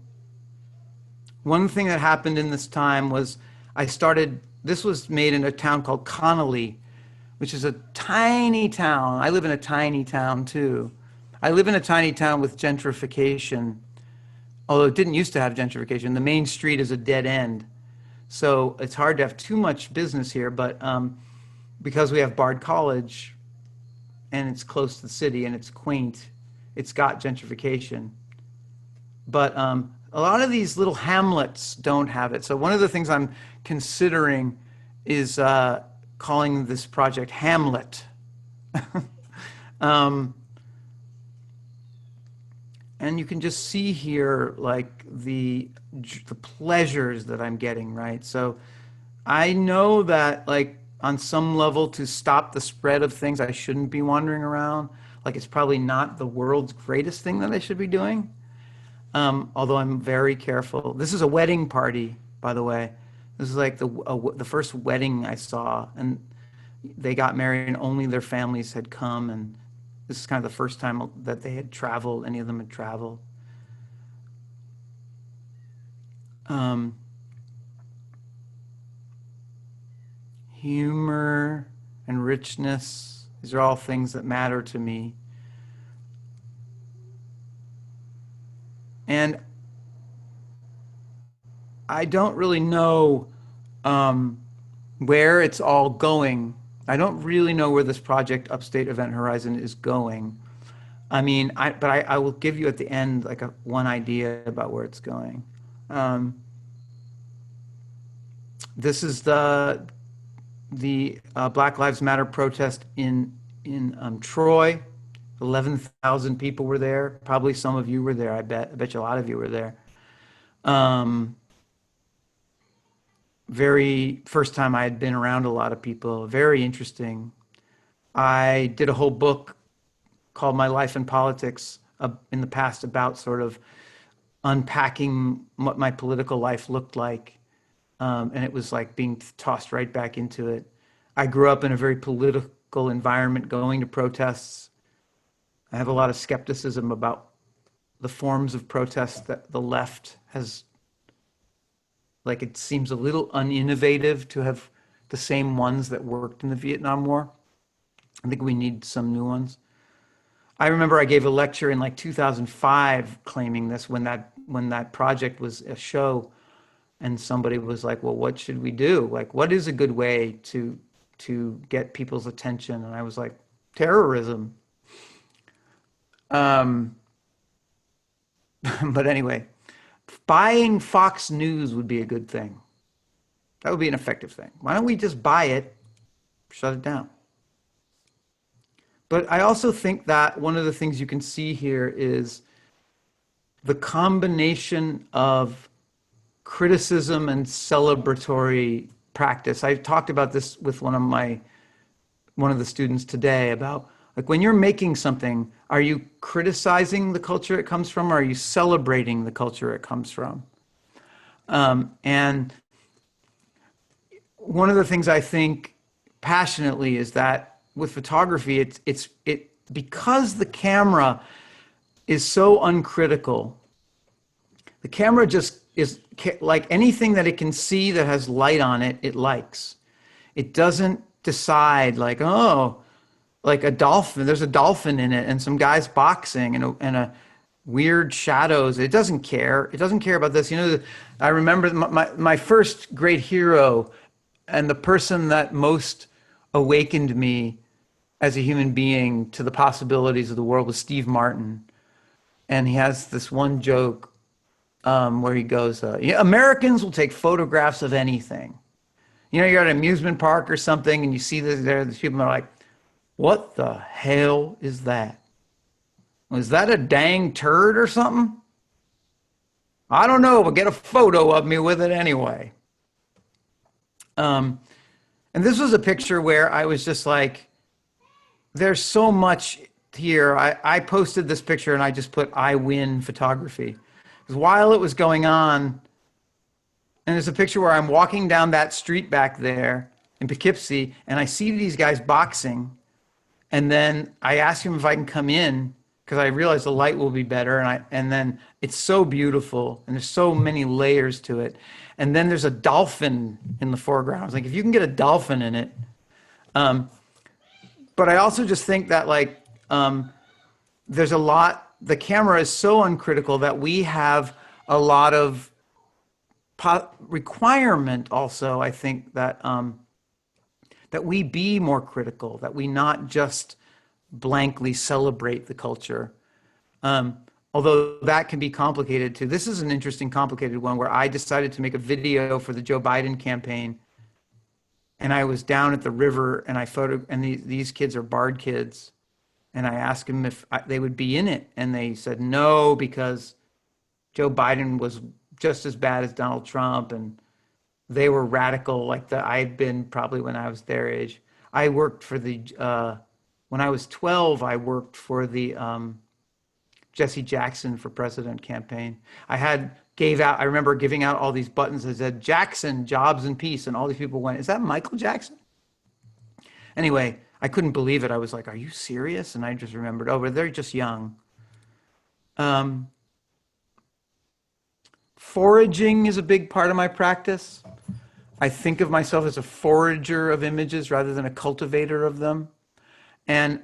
thing that happened in this time was this was made in a town called Connolly, which is a tiny town. I live in a tiny town too. I live in a tiny town with gentrification, although it didn't used to have gentrification. The main street is a dead end. So it's hard to have too much business here, but because we have Bard College and it's close to the city and it's quaint, it's got gentrification. But a lot of these little hamlets don't have it. So one of the things I'm considering is calling this project Hamlet. And you can just see here like the pleasures that I'm getting, right? So I know that like on some level to stop the spread of things, I shouldn't be wandering around. Like it's probably not the world's greatest thing that I should be doing. Although I'm very careful. This is a wedding party, by the way. This is like the first wedding I saw, and they got married and only their families had come, and this is kind of the first time that they had traveled, any of them had traveled. Humor and richness, these are all things that matter to me. And I don't really know where it's all going. I don't really know where this project, Upstate Event Horizon, is going. I mean, I will give you at the end like one idea about where it's going. This is the Black Lives Matter protest in Troy. 11,000 people were there. Probably some of you were there. I bet you a lot of you were there. Very first time I had been around a lot of people. Very interesting. I did a whole book called My Life in Politics in the past about sort of unpacking what my political life looked like. And it was like being tossed right back into it. I grew up in a very political environment, going to protests. I have a lot of skepticism about the forms of protest that the left has. Like it seems a little uninnovative to have the same ones that worked in the Vietnam War. I think we need some new ones. I remember I gave a lecture in like 2005 claiming this when that project was a show, and somebody was like, well, what should we do? Like, what is a good way to get people's attention? And I was like, terrorism. But anyway, buying Fox News would be a good thing. That would be an effective thing. Why don't we just buy it, shut it down? But I also think that one of the things you can see here is the combination of criticism and celebratory practice. I talked about this with one of the students today about like when you're making something, are you criticizing the culture it comes from, or are you celebrating the culture it comes from? And one of the things I think passionately is that with photography, it's because the camera is so uncritical. The camera just is like anything that it can see that has light on it, it likes. It doesn't decide like, oh, like a dolphin. There's a dolphin in it, and some guys boxing, and a weird shadows. It doesn't care. It doesn't care about this. You know, I remember my first great hero, and the person that most awakened me as a human being to the possibilities of the world was Steve Martin. And he has this one joke where he goes, yeah, Americans will take photographs of anything. You know, you're at an amusement park or something, and you see these people are like, what the hell is that? Was that a dang turd or something? I don't know, but get a photo of me with it anyway. And this was a picture where I was just like, there's so much here. I posted this picture and I just put, I win photography. Because while it was going on, and there's a picture where I'm walking down that street back there in Poughkeepsie, and I see these guys boxing. And then I ask him if I can come in because I realize the light will be better. And then it's so beautiful, and there's so many layers to it. And then there's a dolphin in the foreground. I was like, if you can get a dolphin in it. But I also just think that there's a lot, the camera is so uncritical that we have a lot of requirement also, I think, that that we be more critical, that we not just blankly celebrate the culture. Although that can be complicated too. This is an interesting, complicated one where I decided to make a video for the Joe Biden campaign. And I was down at the river, and these kids are Bard kids. And I asked them if they would be in it. And they said no, because Joe Biden was just as bad as Donald Trump. And they were radical like I had been probably when I was their age. I worked for when I was 12, I worked for the Jesse Jackson for President campaign. I remember giving out all these buttons that said, Jackson, jobs and peace. And all these people went, is that Michael Jackson? Anyway, I couldn't believe it. I was like, are you serious? And I just remembered, oh, but they're just young. Foraging is a big part of my practice. I think of myself as a forager of images rather than a cultivator of them. And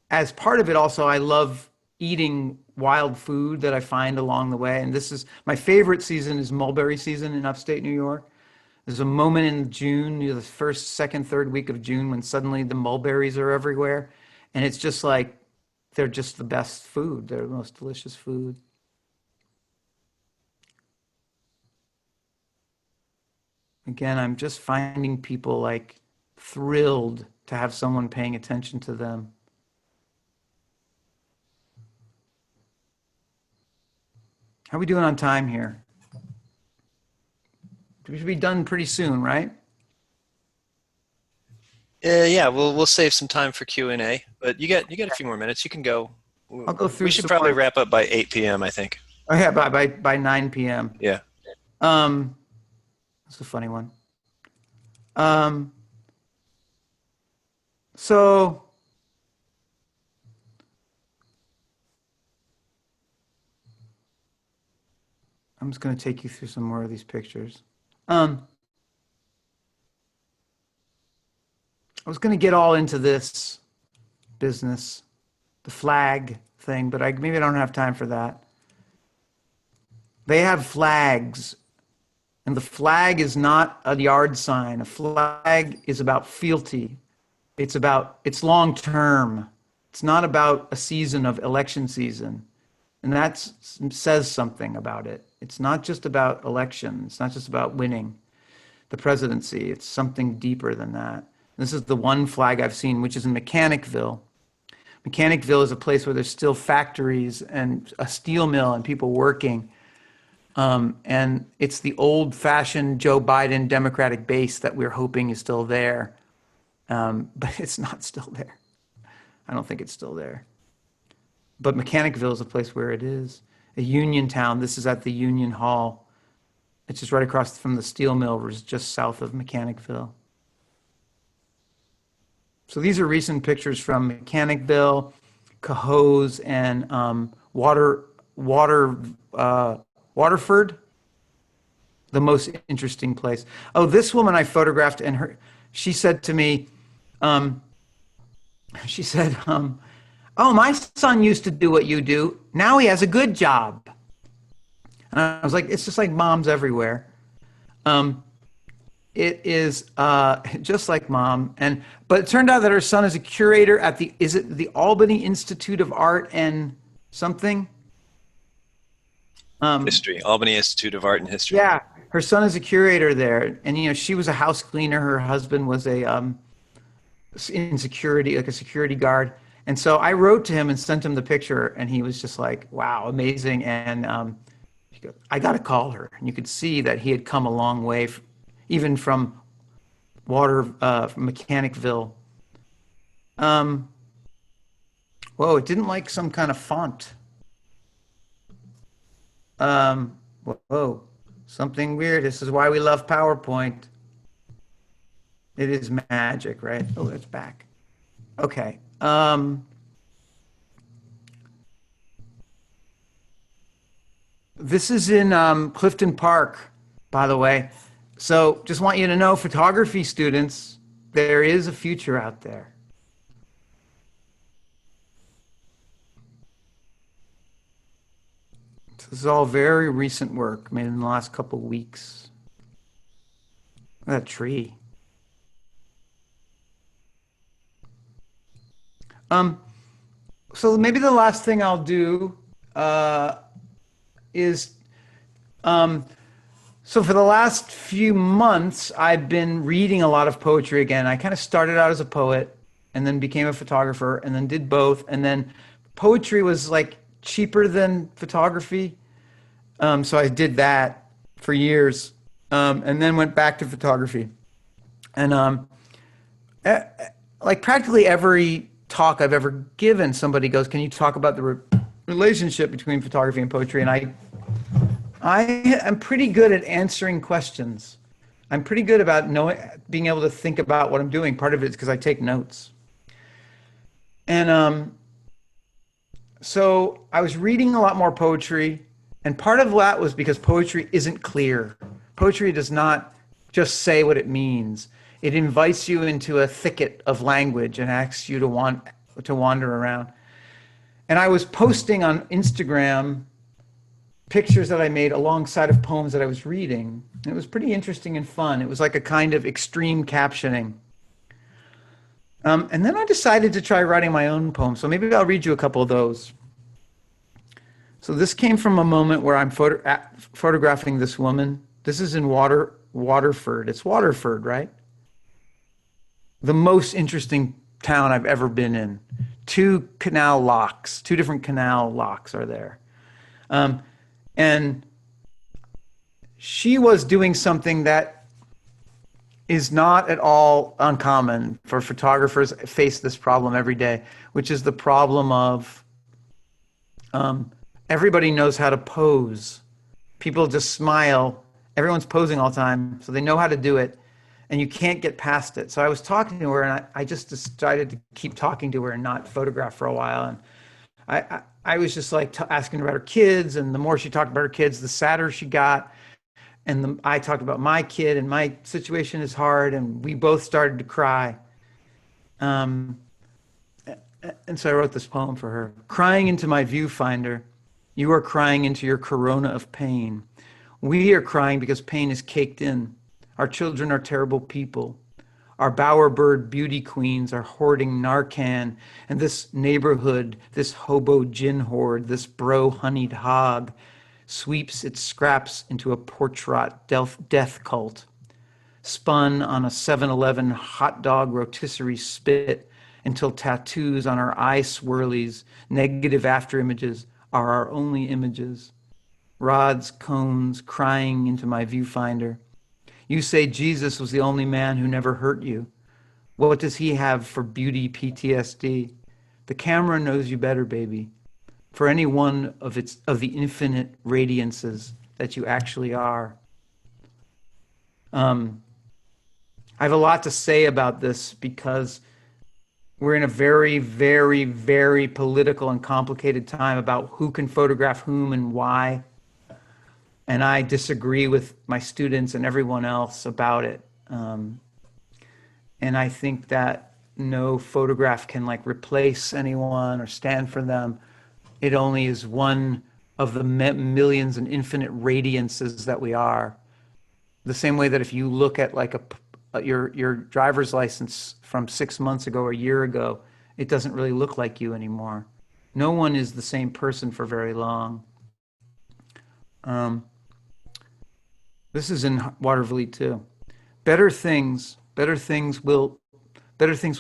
as part of it also, I love eating wild food that I find along the way. And this is my favorite season is mulberry season in upstate New York. There's a moment in June, the first, second, third week of June, when suddenly the mulberries are everywhere. And it's just like, they're just the best food. They're the most delicious food. Again, I'm just finding people thrilled to have someone paying attention to them. How are we doing on time here? We should be done pretty soon, right? Yeah, we'll save some time for Q&A, but you get a few more minutes. You can go. I'll go through. We should probably wrap up by 8 p.m. I think. Oh yeah, by 9 p.m. Yeah. That's a funny one. So I'm just going to take you through some more of these pictures. I was going to get all into this business, the flag thing, but maybe I don't have time for that. They have flags, and the flag is not a yard sign. A flag is about fealty. It's long term. It's not about a season of election season. And that says something about it. It's not just about election. It's not just about winning the presidency. It's something deeper than that. This is the one flag I've seen, which is in Mechanicville. Mechanicville is a place where there's still factories and a steel mill and people working. And it's the old-fashioned Joe Biden Democratic base that we're hoping is still there. But it's not still there. I don't think it's still there. But Mechanicville is a place where it is. A union town. This is at the Union Hall. It's just right across from the steel mill, just south of Mechanicville. So these are recent pictures from Mechanicville, Cohoes, and Waterford. The most interesting place. Oh, this woman I photographed, and she said to me, She said, "Oh, my son used to do what you do. Now he has a good job." And I was like, "It's just like moms everywhere. Um, it is just like mom." But it turned out that her son is a curator at the Albany Institute of Art and something. History, Albany Institute of Art and History. Yeah, her son is a curator there, and she was a house cleaner. Her husband was a in security, like a security guard. And so I wrote to him and sent him the picture, and he was just like, "Wow, amazing!" And he goes, "I got to call her." And you could see that he had come a long way, even from from Mechanicville. Um, Whoa, it didn't like some kind of font. Um, Whoa, something weird. This is why we love PowerPoint. It is magic, right? Oh, it's back. Okay. This is in Clifton Park, by the way. So just want you to know, photography students, there is a future out there. This is all very recent work made in the last couple of weeks. Look at that tree. So maybe the last thing I'll do is so for the last few months, I've been reading a lot of poetry again. I kind of started out as a poet and then became a photographer and then did both. And then poetry was like cheaper than photography. So I did that for years, and then went back to photography. And like practically every talk I've ever given, somebody goes, "Can you talk about the relationship between photography and poetry?" And I am pretty good at answering questions. I'm pretty good about being able to think about what I'm doing. Part of it is because I take notes. And so I was reading a lot more poetry, and part of that was because poetry isn't clear. Poetry does not just say what it means. It invites you into a thicket of language and asks you to wander around. And I was posting on Instagram pictures that I made alongside of poems that I was reading. It was pretty interesting and fun. It was like a kind of extreme captioning. And then I decided to try writing my own poems. So maybe I'll read you a couple of those. So this came from a moment where I'm photographing this woman. This is in Waterford. It's Waterford, right? The most interesting town I've ever been in. Two different canal locks are there. And she was doing something that is not at all uncommon for photographers face this problem every day, which is the problem of everybody knows how to pose. People just smile. Everyone's posing all the time, so they know how to do it, and you can't get past it. So I was talking to her, and I just decided to keep talking to her and not photograph for a while. And I was just like asking her about her kids, and the more she talked about her kids, the sadder she got. And I talked about my kid, and my situation is hard, and we both started to cry. And so I wrote this poem for her. Crying into my viewfinder, you are crying into your corona of pain. We are crying because pain is caked in. Our children are terrible people. Our bowerbird beauty queens are hoarding Narcan, and this neighborhood, this hobo gin hoard, this bro-honeyed hog, sweeps its scraps into a porch-rot death cult, spun on a 7-Eleven hot dog rotisserie spit until tattoos on our eye swirlies, negative afterimages, are our only images. Rods, cones, crying into my viewfinder. You say Jesus was the only man who never hurt you. What does he have for beauty PTSD? The camera knows you better, baby. For any one of the infinite radiances that you actually are. I have a lot to say about this because we're in a very, very, very political and complicated time about who can photograph whom and why. And I disagree with my students and everyone else about it. And I think that no photograph can like replace anyone or stand for them. It only is one of the millions and infinite radiances that we are. The same way that if you look at like your driver's license from 6 months ago or a year ago, it doesn't really look like you anymore. No one is the same person for very long. This is in Waterville too. Better things will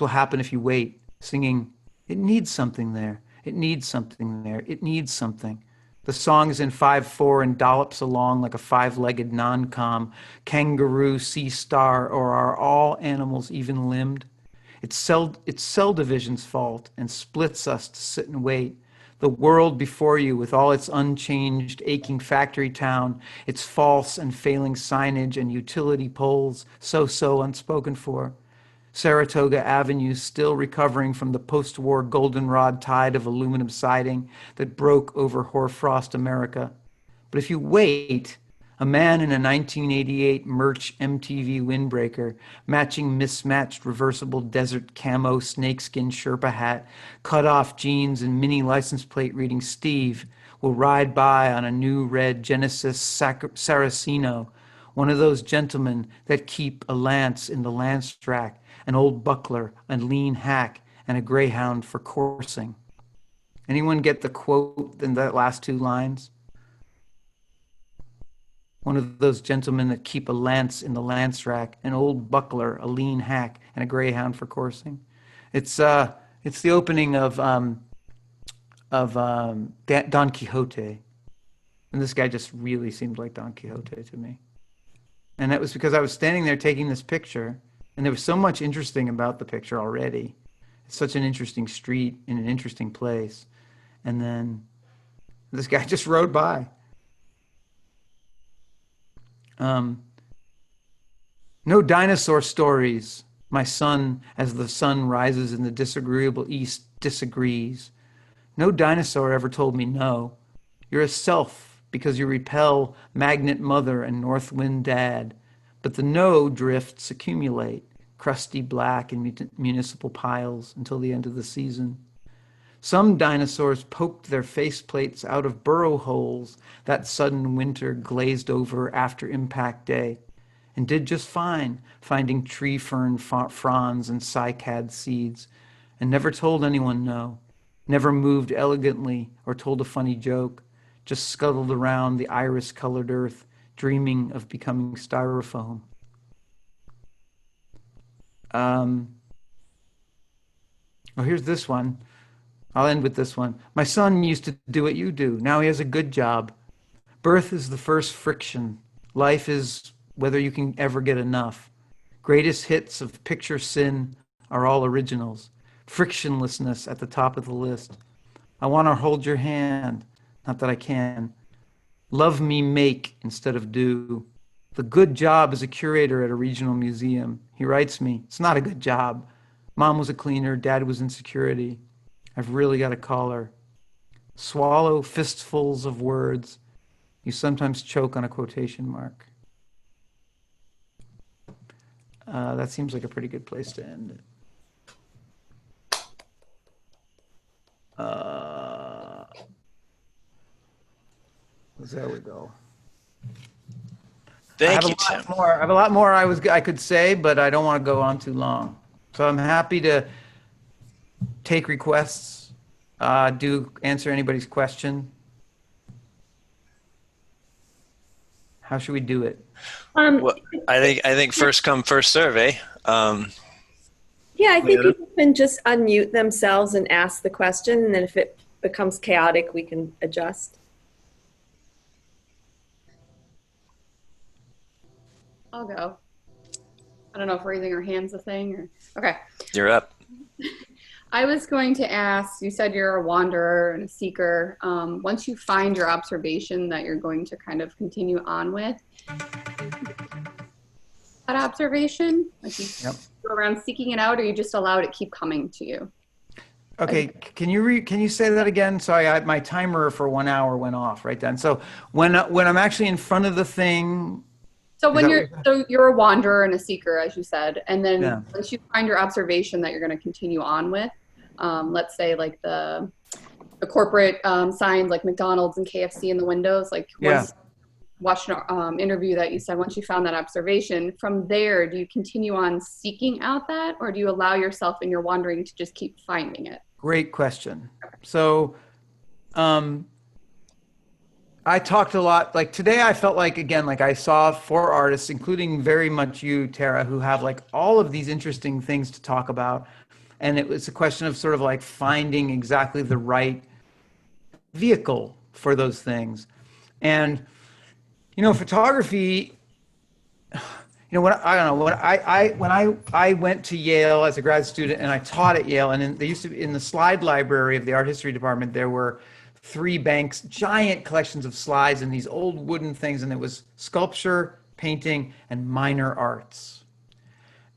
happen if you wait. Singing, it needs something there. It needs something there. It needs something. The song is in 5/4 and dollops along like a five-legged non-com, kangaroo, sea star, or are all animals even-limbed? It's cell division's fault and splits us to sit and wait. The world before you with all its unchanged, aching factory town, its false and failing signage and utility poles, so unspoken for. Saratoga Avenue still recovering from the post-war goldenrod tide of aluminum siding that broke over hoarfrost America. But if you wait, a man in a 1988 Merch MTV windbreaker, matching mismatched reversible desert camo snakeskin Sherpa hat, cut-off jeans, and mini license plate reading Steve will ride by on a new red Genesis Saraceno, one of those gentlemen that keep a lance in the lance rack, an old buckler, a lean hack, and a greyhound for coursing. Anyone get the quote in that last two lines? One of those gentlemen that keep a lance in the lance rack, an old buckler, a lean hack, and a greyhound for coursing. It's the opening of Don Quixote, and this guy just really seemed like Don Quixote to me. And that was because I was standing there taking this picture, and there was so much interesting about the picture already. It's such an interesting street in an interesting place. And then this guy just rode by. No dinosaur stories. My son, as the sun rises in the disagreeable east, disagrees. No dinosaur ever told me no. You're a self because you repel magnet mother and north wind dad. But the no drifts accumulate, crusty black in municipal piles until the end of the season. Some dinosaurs poked their faceplates out of burrow holes that sudden winter glazed over after impact day, and did just fine, finding tree fern fronds and cycad seeds, and never told anyone no, never moved elegantly or told a funny joke, just scuttled around the iris-colored earth, dreaming of becoming styrofoam. Oh, here's this one. I'll end with this one. My son used to do what you do. Now he has a good job. Birth is the first friction. Life is whether you can ever get enough. Greatest hits of picture sin are all originals. Frictionlessness at the top of the list. I want to hold your hand. Not that I can. Love me make instead of do. The good job is a curator at a regional museum. He writes me, it's not a good job. Mom was a cleaner, dad was in security. I've really got to call her. Swallow fistfuls of words. You sometimes choke on a quotation mark. That seems like a pretty good place to end it. There we go. Thank you, Tim. I have a lot more I could say, but I don't want to go on too long. So I'm happy to take requests, answer anybody's question. How should we do it? Well, I think first come, first serve, eh? Yeah, I think people can just unmute themselves and ask the question, and then if it becomes chaotic, we can adjust. I'll go. I don't know if raising our hand's a thing or... Okay. You're up. I was going to ask, you said you're a wanderer and a seeker. Once you find your observation that you're going to kind of continue on with, that observation, like you go around seeking it out, or you just allow it to keep coming to you? Okay, can you say that again? Sorry, my timer for 1 hour went off right then. So when I'm actually in front of the thing, So Is when that you're what so you're a wanderer and a seeker, as you said, and then yeah. once you find your observation that you're going to continue on with, let's say like the corporate signs like McDonald's and KFC in the windows, like Yeah. once watched an interview that you said once you found that observation, from there, do you continue on seeking out that, or do you allow yourself in your wandering to just keep finding it? Great question. So, um, I talked a lot. Like today, I felt like, again, like I saw four artists, including very much you, Tara, who have like all of these interesting things to talk about. And it was a question of sort of like finding exactly the right vehicle for those things. And, photography, when I don't know, when I went to Yale as a grad student and I taught at Yale, and they used to in the slide library of the art history department, there were three banks, giant collections of slides and these old wooden things, and it was sculpture, painting, and minor arts.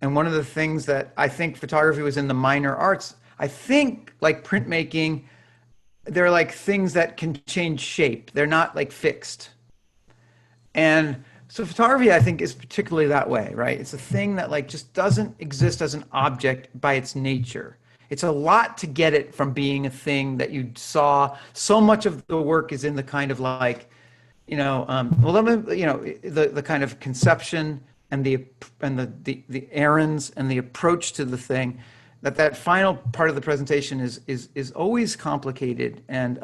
And one of the things that I think photography was in the minor arts, I think like printmaking, they're like things that can change shape. They're not like fixed. And so photography, I think, is particularly that way, right? It's a thing that like just doesn't exist as an object by its nature. It's a lot to get it from being a thing that you saw. So much of the work is in the kind of like, the kind of conception and the errands and the approach to the thing. That final part of the presentation is always complicated, and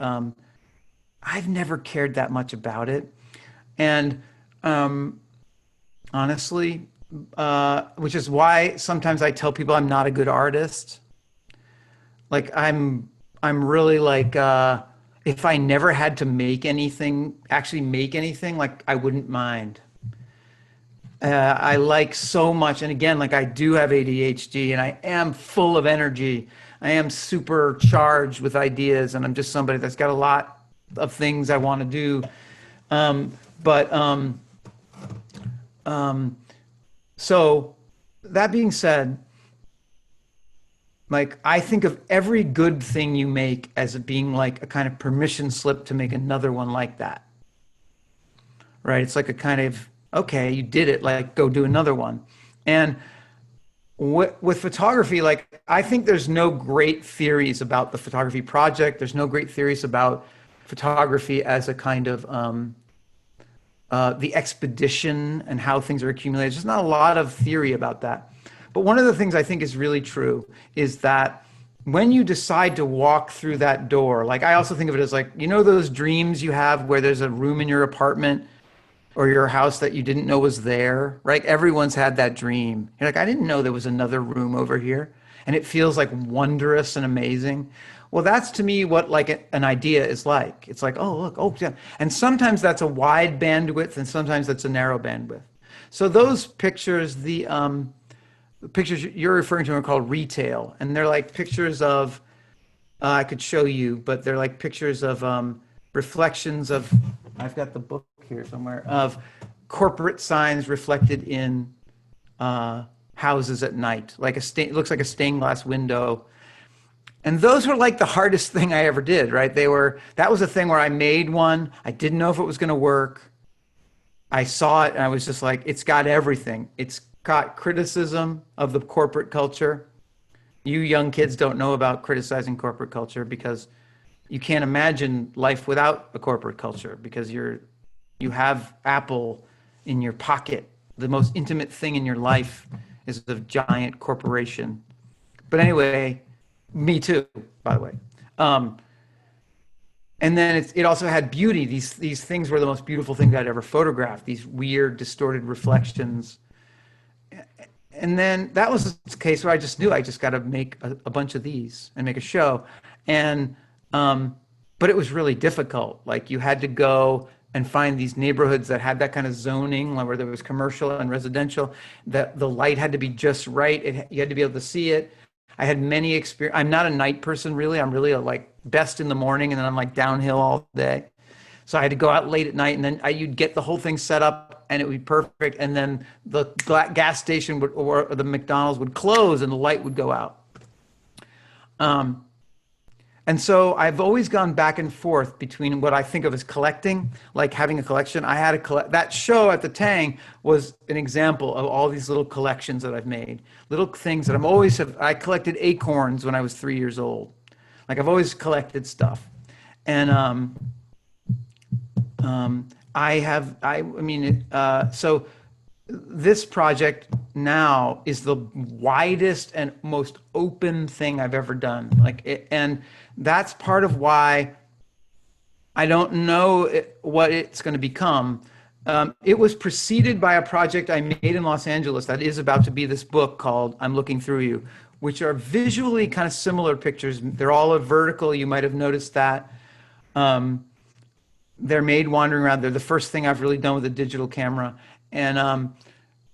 I've never cared that much about it. And honestly, which is why sometimes I tell people I'm not a good artist. Like I'm really like if I never had to actually make anything, like I wouldn't mind. I like so much, and again, like I do have ADHD, and I am full of energy. I am super charged with ideas, and I'm just somebody that's got a lot of things I want to do. But so that being said, like I think of every good thing you make as it being like a kind of permission slip to make another one like that. Right? It's like a kind of, okay, you did it, like go do another one. And with photography, like I think there's no great theories about the photography project. There's no great theories about photography as a kind of the expedition and how things are accumulated. There's not a lot of theory about that. But one of the things I think is really true is that when you decide to walk through that door, like I also think of it as like, those dreams you have where there's a room in your apartment or your house that you didn't know was there, right? Everyone's had that dream. You're like, I didn't know there was another room over here. And it feels like wondrous and amazing. Well, that's to me what like an idea is like. It's like, oh, look, oh, yeah. And sometimes that's a wide bandwidth and sometimes that's a narrow bandwidth. So those pictures, the pictures you're referring to are called retail. And they're like pictures of, I could show you, but they're like pictures of reflections of, I've got the book here somewhere, of corporate signs reflected in houses at night. Like it looks like a stained glass window. And those were like the hardest thing I ever did, right? That was a thing where I made one. I didn't know if it was going to work. I saw it and I was just like, it's got everything. It's got criticism of the corporate culture. You young kids don't know about criticizing corporate culture because you can't imagine life without a corporate culture because you have Apple in your pocket. The most intimate thing in your life is a giant corporation. But anyway, me too, by the way. And then it also had beauty. These things were the most beautiful things I'd ever photographed, these weird distorted reflections. And then that was the case where I just knew I just got to make a bunch of these and make a show. And but it was really difficult. Like you had to go and find these neighborhoods that had that kind of zoning where there was commercial and residential, that the light had to be just right. You had to be able to see it. I had many experience. I'm not a night person, really. I'm really like best in the morning, and then I'm like downhill all day. So I had to go out late at night, and then you'd get the whole thing set up, and it would be perfect. And then the gas station or the McDonald's would close, and the light would go out. And so I've always gone back and forth between what I think of as collecting, like having a collection. I had a that show at the Tang was an example of all these little collections that I've made, little things that I collected acorns when I was 3 years old. Like I've always collected stuff. And so this project now is the widest and most open thing I've ever done. And that's part of why I don't know what it's going to become. It was preceded by a project I made in Los Angeles that is about to be this book called I'm Looking Through You, which are visually kind of similar pictures. They're all vertical. You might have noticed that. They're made wandering around. They're the first thing I've really done with a digital camera. And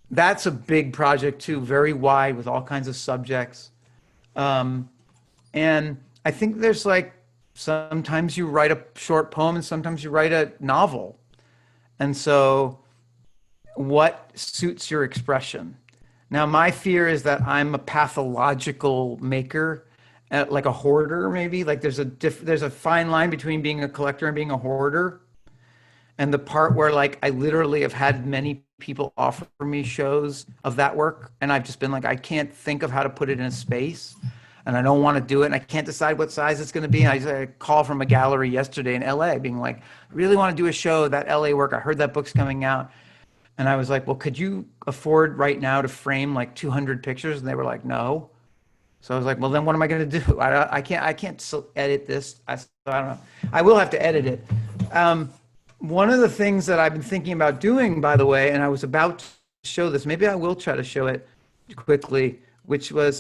that's a big project too, very wide with all kinds of subjects. And I think there's like, sometimes you write a short poem and sometimes you write a novel. And so what suits your expression? Now, my fear is that I'm a pathological maker, like a hoarder, maybe. Like there's a fine line between being a collector and being a hoarder. And the part where like I literally have had many people offer me shows of that work, and I've just been like, I can't think of how to put it in a space, and I don't want to do it, and I can't decide what size it's going to be. And I just had a call from a gallery yesterday in LA being like, I really want to do a show of that LA work. I heard that book's coming out. And I was like, well, could you afford right now to frame like 200 pictures? And they were like, no. So I was like, well, then what am I going to do? I can't edit this. I don't know. I will have to edit it. One of the things that I've been thinking about doing, by the way, and I was about to show this, maybe I will try to show it quickly, which was,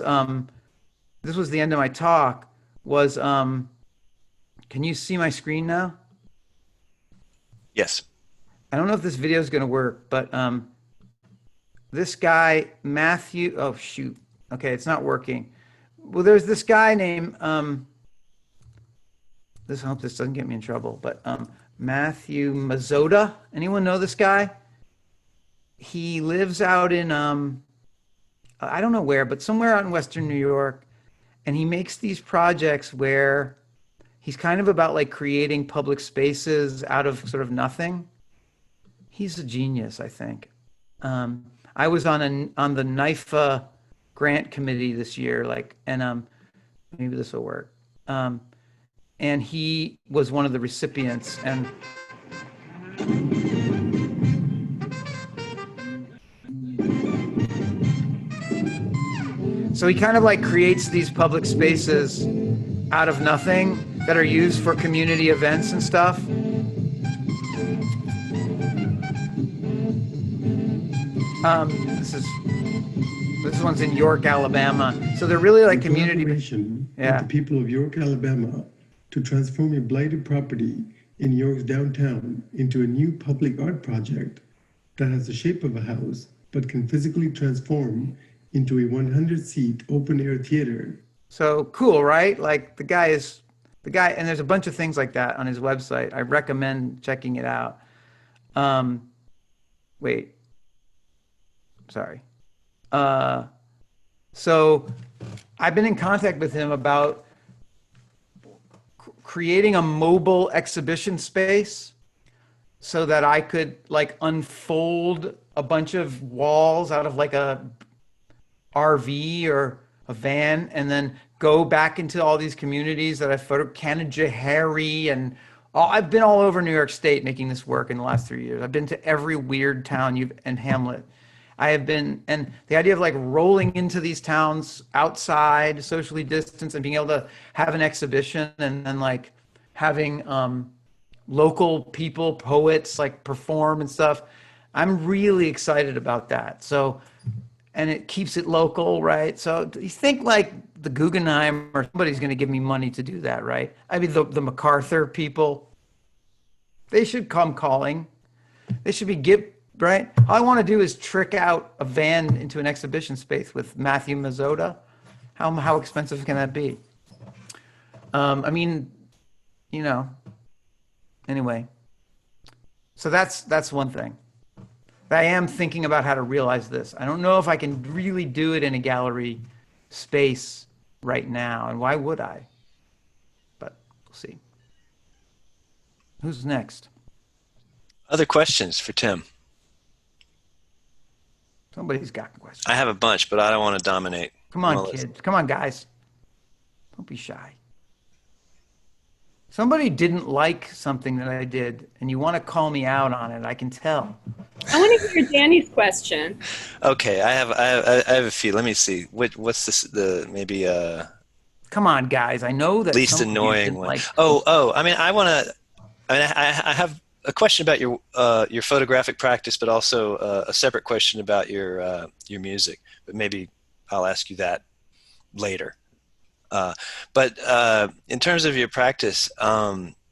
this was the end of my talk, was, can you see my screen now? Yes. I don't know if this video is going to work, but this guy, Matthew, oh, shoot. Okay, it's not working. Well, there's this guy named, I hope this doesn't get me in trouble, but Matthew Mazzotta. Anyone know this guy? He lives out in, I don't know where, but somewhere out in Western New York. And he makes these projects where he's kind of about like creating public spaces out of sort of nothing. He's a genius, I think. I was on the NIFA grant committee this year, and maybe this will work. And he was one of the recipients, and so he kind of like creates these public spaces out of nothing that are used for community events and stuff. This one's in York, Alabama. So they're really like community. Yeah. With the people of York, Alabama, to transform a blighted property in York's downtown into a new public art project that has the shape of a house, but can physically transform into a 100-seat open-air theater. So cool, right? Like the guy, and there's a bunch of things like that on his website. I recommend checking it out. Wait. Sorry. So I've been in contact with him about creating a mobile exhibition space so that I could like unfold a bunch of walls out of like a RV or a van and then go back into all these communities that I Canajahari and I've been all over New York State making this work in the last 3 years. I've been to every weird town and hamlet. I have been, and the idea of like rolling into these towns outside, socially distanced, and being able to have an exhibition and then like having local people, poets like perform and stuff. I'm really excited about that. So, and it keeps it local, right? So you think like the Guggenheim or somebody's going to give me money to do that, right? I mean, the MacArthur people, they should come calling. They should be right? All I want to do is trick out a van into an exhibition space with Matthew Mazzotta. How expensive can that be? I mean, you know, anyway. So that's one thing. I am thinking about how to realize this. I don't know if I can really do it in a gallery space right now, and why would I? But see. Who's next? Other questions for Tim? Somebody's got a question. I have a bunch, but I don't want to dominate. Come I'm on, gonna kids. Come on, guys. Don't be shy. Somebody didn't like something that I did, and you want to call me out on it. I can tell. I want to hear Danny's question. Okay, I have a few. Let me see. What's this? The maybe Come on, guys. I know that least some of you annoying didn't one. like. Oh. I mean, I want to. I have a question about your photographic practice, but also a separate question about your music. But maybe I'll ask you that later. But in terms of your practice,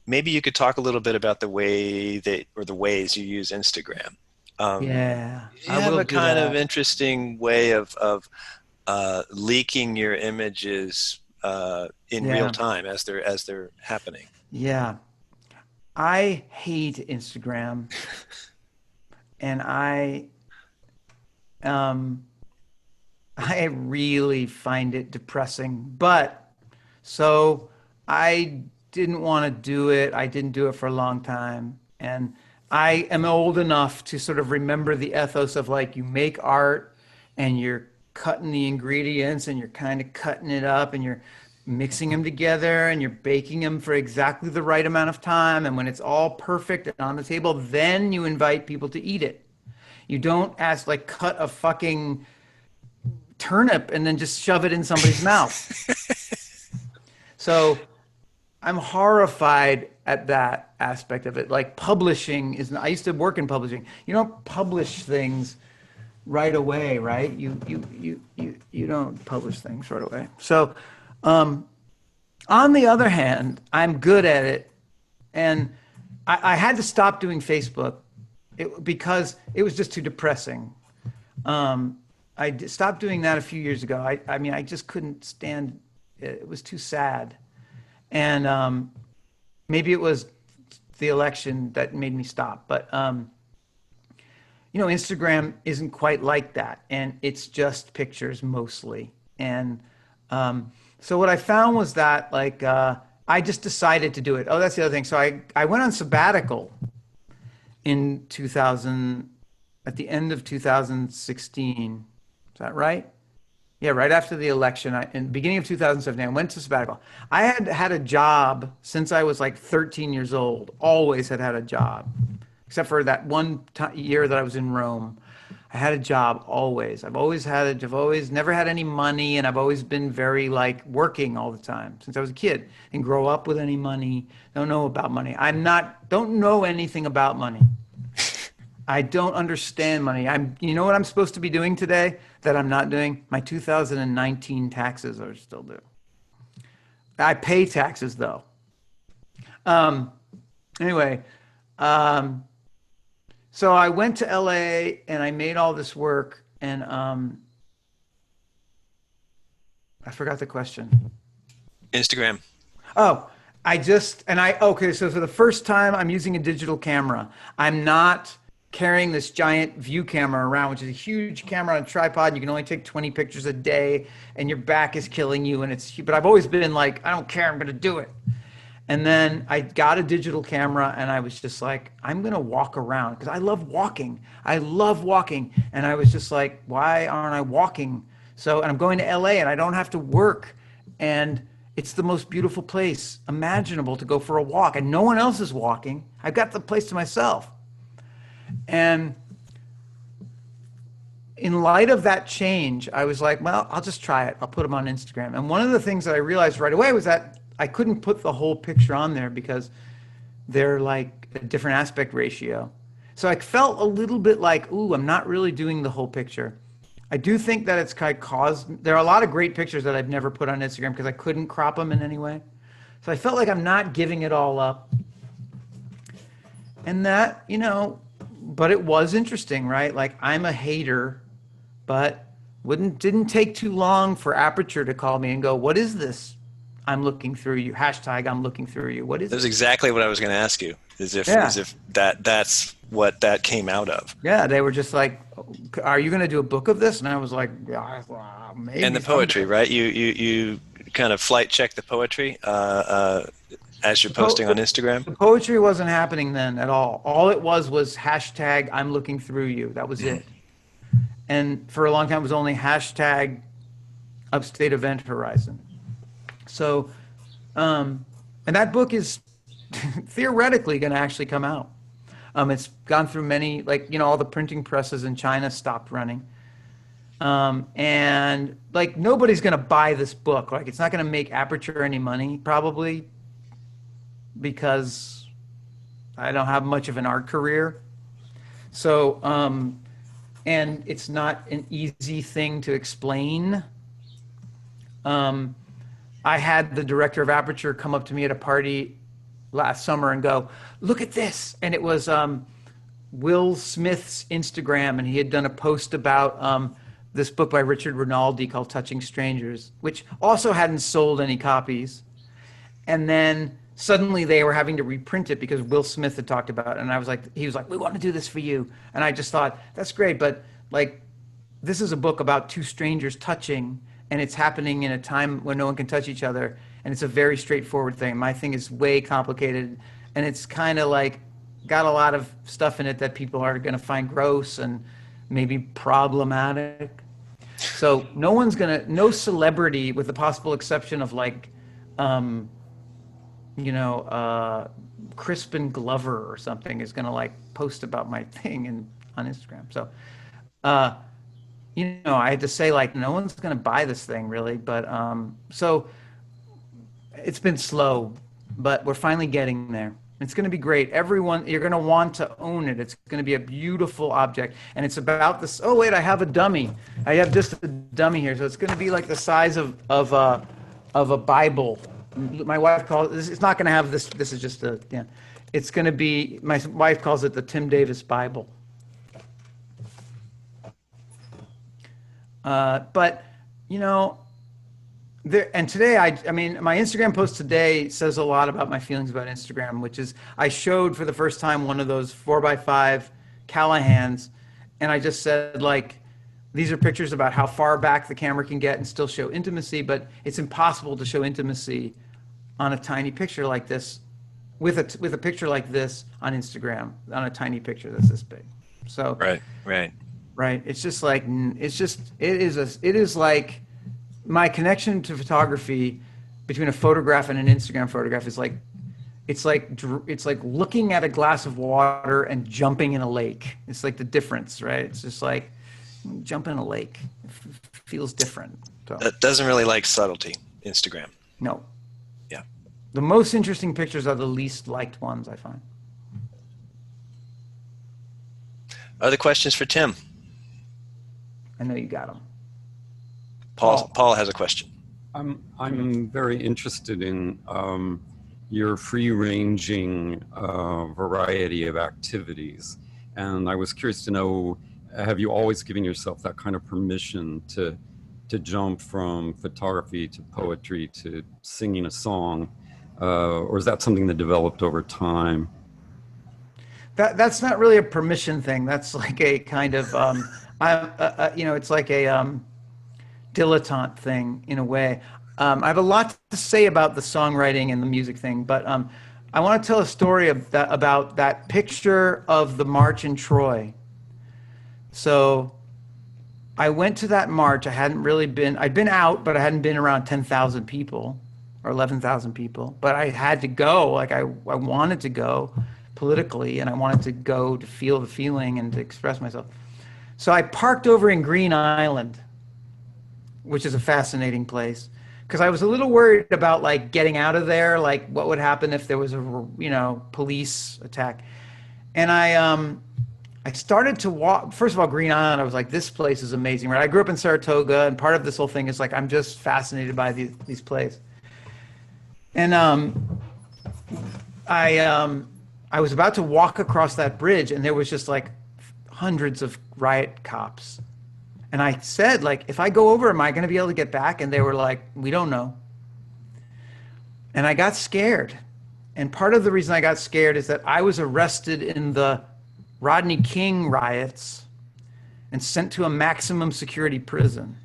maybe you could talk a little bit about the ways you use Instagram. Yeah, You I have will a do kind of that. interesting way of leaking your images in real Yeah, time as they're happening. yeah. I hate Instagram, and um, I really find it depressing. But so I didn't want to do it. I didn't do it for a long time. And I am old enough to sort of remember the ethos of like you make art and you're cutting the ingredients and you're kind of cutting it up and you're mixing them together and you're baking them for exactly the right amount of time. And when it's all perfect and on the table, then you invite people to eat it. You don't ask like cut a fucking turnip and then just shove it in somebody's mouth. So I'm horrified at that aspect of it. Like publishing is, I used to work in publishing. You don't publish things right away, right? You don't publish things right away. So, on the other hand, I'm good at it, and I had to stop doing Facebook because it was just too depressing. Stopped doing that a few years ago. I mean, I just couldn't stand it. It was too sad. And maybe it was the election that made me stop. But, Instagram isn't quite like that. And it's just pictures mostly. And so what I found was that, like, I just decided to do it. Oh, that's the other thing. So I went on sabbatical in 2000, at the end of 2016. Is that right? Yeah, right after the election, in the beginning of 2017, I went to sabbatical. I had had a job since I was like 13 years old. Always had a job, except for that one year that I was in Rome. I had a job always. I've always never had any money, and I've always been very like working all the time since I was a kid. Didn't grow up with any money. Don't know about money. Don't know anything about money. I don't understand money. You know what I'm supposed to be doing today that I'm not doing? My 2019 taxes are still due. I pay taxes though. Anyway, so I went to LA and I made all this work, and I forgot the question. Instagram. Oh, okay, so for the first time, I'm using a digital camera. I'm not carrying this giant view camera around, which is a huge camera on a tripod. You can only take 20 pictures a day, and your back is killing you. But I've always been like, I don't care, I'm going to do it. And then I got a digital camera, and I was just like, I'm going to walk around because I love walking. And I was just like, why aren't I walking? And I'm going to LA, and I don't have to work. And it's the most beautiful place imaginable to go for a walk. And no one else is walking. I've got the place to myself. And in light of that change, I was like, well, I'll just try it. I'll put them on Instagram. And one of the things that I realized right away was that I couldn't put the whole picture on there because they're like a different aspect ratio. So I felt a little bit like, ooh, I'm not really doing the whole picture. I do think that it's kind of there are a lot of great pictures that I've never put on Instagram because I couldn't crop them in any way. So I felt like I'm not giving it all up. And that, but it was interesting, right? Like I'm a hater, but didn't take too long for Aperture to call me and go, what is this? I'm looking through you. Hashtag I'm looking through you. What is That's it? exactly what I was going to ask you. As if that's what that came out of. Yeah, they were just like, are you going to do a book of this? And I was like, yeah, maybe. And the poetry, right? You kind of flight check the poetry. as you're posting on Instagram? The poetry wasn't happening then at all. All it was hashtag I'm looking through you. That was it. And for a long time, it was only hashtag Upstate Event Horizon. So, and that book is theoretically going to actually come out. It's gone through many, like, you know, all the printing presses in China stopped running. And like, nobody's going to buy this book. Like, it's not going to make Aperture any money, probably, because I don't have much of an art career. So, and it's not an easy thing to explain. I had the director of Aperture come up to me at a party last summer and go, "Look at this." And it was Will Smith's Instagram, and he had done a post about this book by Richard Rinaldi called Touching Strangers, which also hadn't sold any copies. And then suddenly they were having to reprint it because Will Smith had talked about it. And he was like, "We want to do this for you." And I just thought, that's great, but like, this is a book about two strangers touching, and it's happening in a time when no one can touch each other. And it's a very straightforward thing. My thing is way complicated, and it's kind of like got a lot of stuff in it that people are going to find gross and maybe problematic. So no celebrity, with the possible exception of like, Crispin Glover or something, is going to like post about my thing on Instagram. So, I had to say, like, no one's going to buy this thing really, but so it's been slow, but we're finally getting there. It's going to be great. Everyone, you're going to want to own it. It's going to be a beautiful object, and it's about this. Oh wait, I have a dummy. I have just a dummy here, so it's going to be like the size of a Bible. My wife calls it, it's not going to have this. This is just a, yeah. It's going to be, my wife calls it the Tim Davis Bible. But, and today, I mean, my Instagram post today says a lot about my feelings about Instagram, which is I showed for the first time one of those 4x5 Callahans, and I just said, like, these are pictures about how far back the camera can get and still show intimacy, but it's impossible to show intimacy on a tiny picture like this, with a picture like this on Instagram, on a tiny picture that's this big. So right. It's just like, it is like my connection to photography between a photograph and an Instagram photograph is like, it's like looking at a glass of water and jumping in a lake. It's like the difference, right? It's just like jump in a lake. It feels different. So. That doesn't really like subtlety, Instagram. No. Yeah. The most interesting pictures are the least liked ones, I find. Other questions for Tim? I know you got them. Paul has a question. I'm very interested in your free-ranging variety of activities, and I was curious to know, have you always given yourself that kind of permission to jump from photography to poetry to singing a song, or is that something that developed over time? That's not really a permission thing. That's like a kind of it's like a dilettante thing in a way. I have a lot to say about the songwriting and the music thing, but I want to tell a story about that picture of the march in Troy. So I went to that march. I'd been out, but I hadn't been around 10,000 people or 11,000 people, but I had to go. Like I wanted to go politically, and I wanted to go to feel the feeling and to express myself. So I parked over in Green Island, which is a fascinating place, because I was a little worried about like getting out of there, like what would happen if there was a police attack. And I started to walk. First of all, Green Island, I was like, this place is amazing, right? I grew up in Saratoga, and part of this whole thing is like I'm just fascinated by these places. And I was about to walk across that bridge, and there was just like hundreds of riot cops. And I said, like, if I go over, am I going to be able to get back? And they were like, we don't know. And I got scared. And part of the reason I got scared is that I was arrested in the Rodney King riots and sent to a maximum security prison.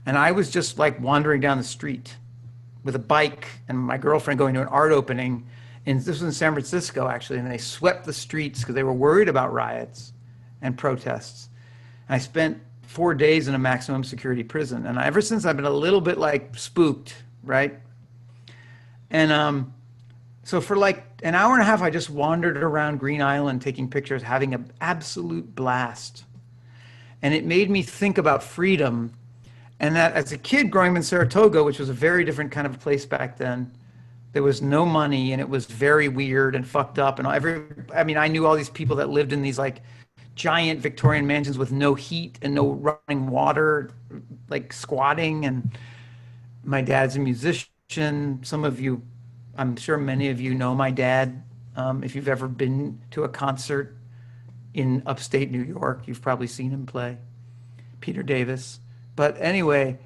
And I was just like wandering down the street with a bike and my girlfriend going to an art opening. And this was in San Francisco, actually. And they swept the streets because they were worried about riots and protests. And I spent 4 days in a maximum security prison. And ever since I've been a little bit like spooked, right? And so for like an hour and a half, I just wandered around Green Island taking pictures, having an absolute blast. And it made me think about freedom. And that as a kid growing up in Saratoga, which was a very different kind of place back then, there was no money and it was very weird and fucked up. And I knew all these people that lived in these like giant Victorian mansions with no heat and no running water, like squatting. And my dad's a musician. Some of you, I'm sure many of you know my dad. If you've ever been to a concert in upstate New York, you've probably seen him play, Peter Davis. But anyway,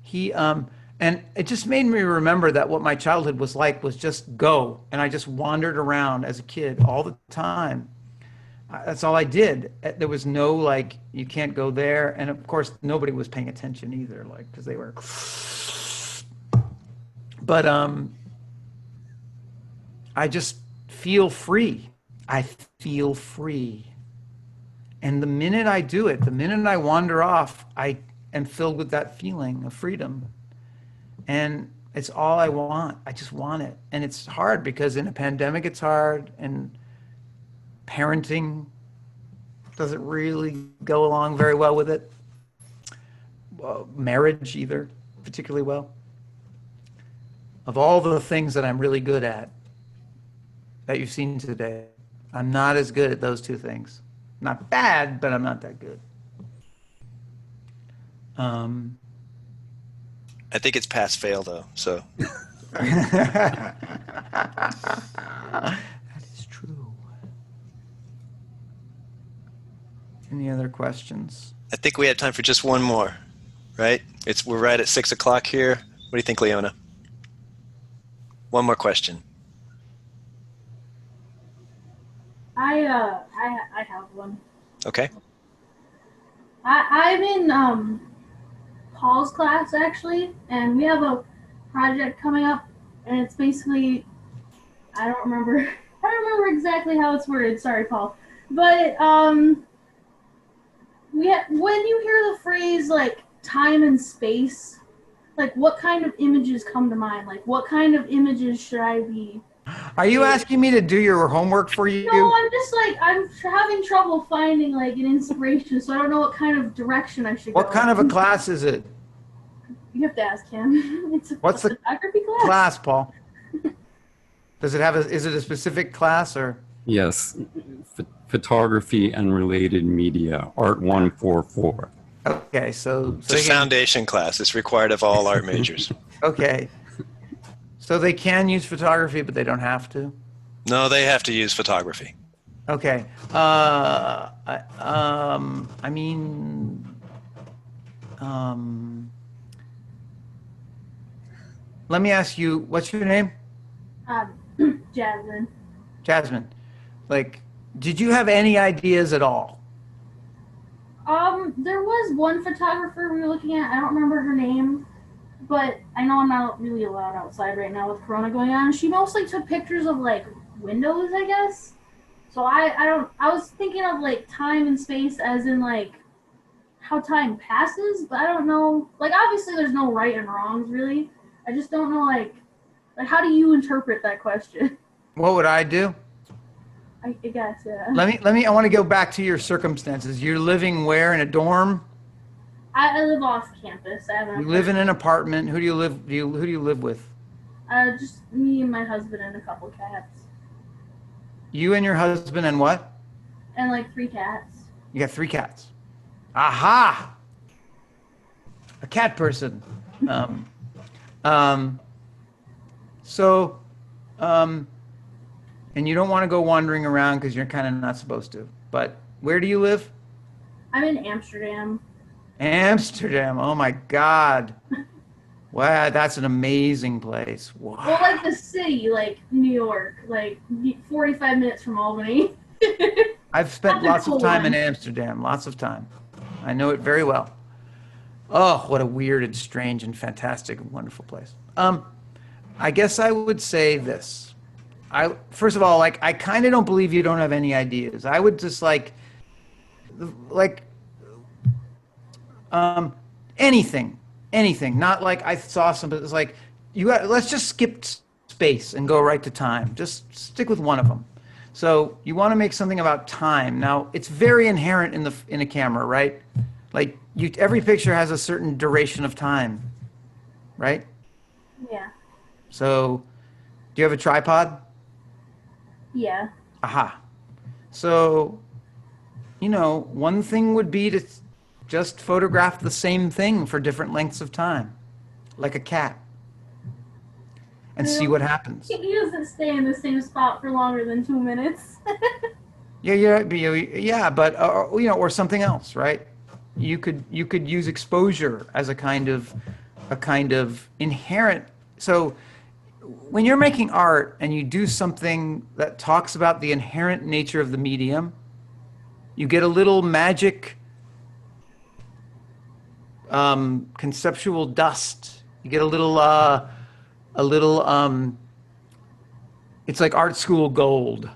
he, and it just made me remember that what my childhood was like was just go. And I just wandered around as a kid all the time. That's all I did. There was no like, you can't go there. And of course, nobody was paying attention either, like, because they were. But I just feel free. I feel free. And the minute I do it, the minute I wander off, I am filled with that feeling of freedom. And it's all I want. I just want it. And it's hard because in a pandemic, it's hard. And parenting doesn't really go along very well with it. Marriage either, particularly well. Of all the things that I'm really good at that you've seen today, I'm not as good at those two things. Not bad, but I'm not that good. I think it's pass fail though. So That is true. Any other questions? I think we have time for just one more, right? We're right at 6 o'clock here. What do you think, Leona? One more question. I have one. Okay. I'm in Paul's class actually, and we have a project coming up, and it's basically I don't remember exactly how it's worded. Sorry, Paul, but when you hear the phrase like time and space, like what kind of images come to mind? Like what kind of images should I be? Are you asking me to do your homework for you? No, I'm just like, I'm having trouble finding like an inspiration, so I don't know what kind of direction I should go. What kind of a class is it? You have to ask him. It's What's the photography class? Class, Paul? Does it have is it a specific class or? Yes, photography and related media, Art 144. Okay, so It's a foundation class. It's required of all art majors. okay. So they can use photography, but they don't have to? No, they have to use photography. Okay. Let me ask you, what's your name? Jasmine. Jasmine. Like, did you have any ideas at all? There was one photographer we were looking at. I don't remember her name, but I know I'm not really allowed outside right now with Corona going on. She mostly took pictures of like windows, I guess. So I was thinking of like time and space as in like how time passes, but I don't know. Like obviously there's no right and wrongs really. I just don't know like how do you interpret that question? What would I do? I guess, yeah. Let me. I want to go back to your circumstances. You're living where, in a dorm? I live off campus. You live in an apartment. Who do you live? Who do you live with? Just me and my husband and a couple cats. You and your husband and what? And like 3 cats. You got 3 cats. Aha! A cat person. And you don't want to go wandering around because you're kind of not supposed to. But where do you live? I'm in Amsterdam. Amsterdam. Oh my God. Wow, that's an amazing place. Wow. Well, like the city, like New York, like 45 minutes from Albany. I've spent That's a lots cool of time one. in Amsterdam, lots of time. I know it very well. Oh, what a weird and strange and fantastic and wonderful place. I guess I would say this. First of all, like, I kind of don't believe you don't have any ideas. I would just like um, anything, anything. Not like I saw something. It's like let's just skip space and go right to time. Just stick with one of them. So you want to make something about time. Now it's very inherent in a camera, right? Like every picture has a certain duration of time, right? Yeah. So, do you have a tripod? Yeah. Aha. So, one thing would be to just photograph the same thing for different lengths of time, like a cat, and see what happens. He doesn't stay in the same spot for longer than 2 minutes. Yeah, but or something else, right? You could use exposure as a kind of inherent. So when you're making art and you do something that talks about the inherent nature of the medium, you get a little magic conceptual dust. You get a little it's like art school gold,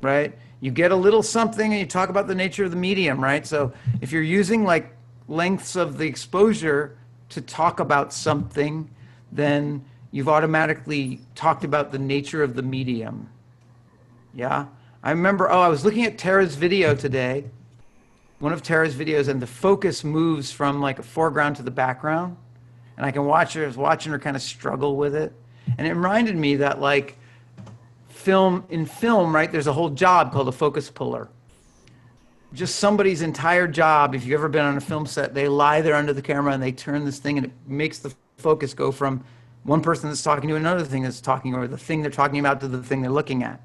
right? You get a little something and you talk about the nature of the medium, right? So if you're using like lengths of the exposure to talk about something, then you've automatically talked about the nature of the medium. Yeah? I remember, I was looking at Tara's video today, one of Tara's videos, and the focus moves from like a foreground to the background. And I was watching her kind of struggle with it. And it reminded me that like in film, right, there's a whole job called a focus puller. Just somebody's entire job, if you've ever been on a film set, they lie there under the camera and they turn this thing and it makes the focus go from one person that's talking to another thing that's talking, or the thing they're talking about to the thing they're looking at.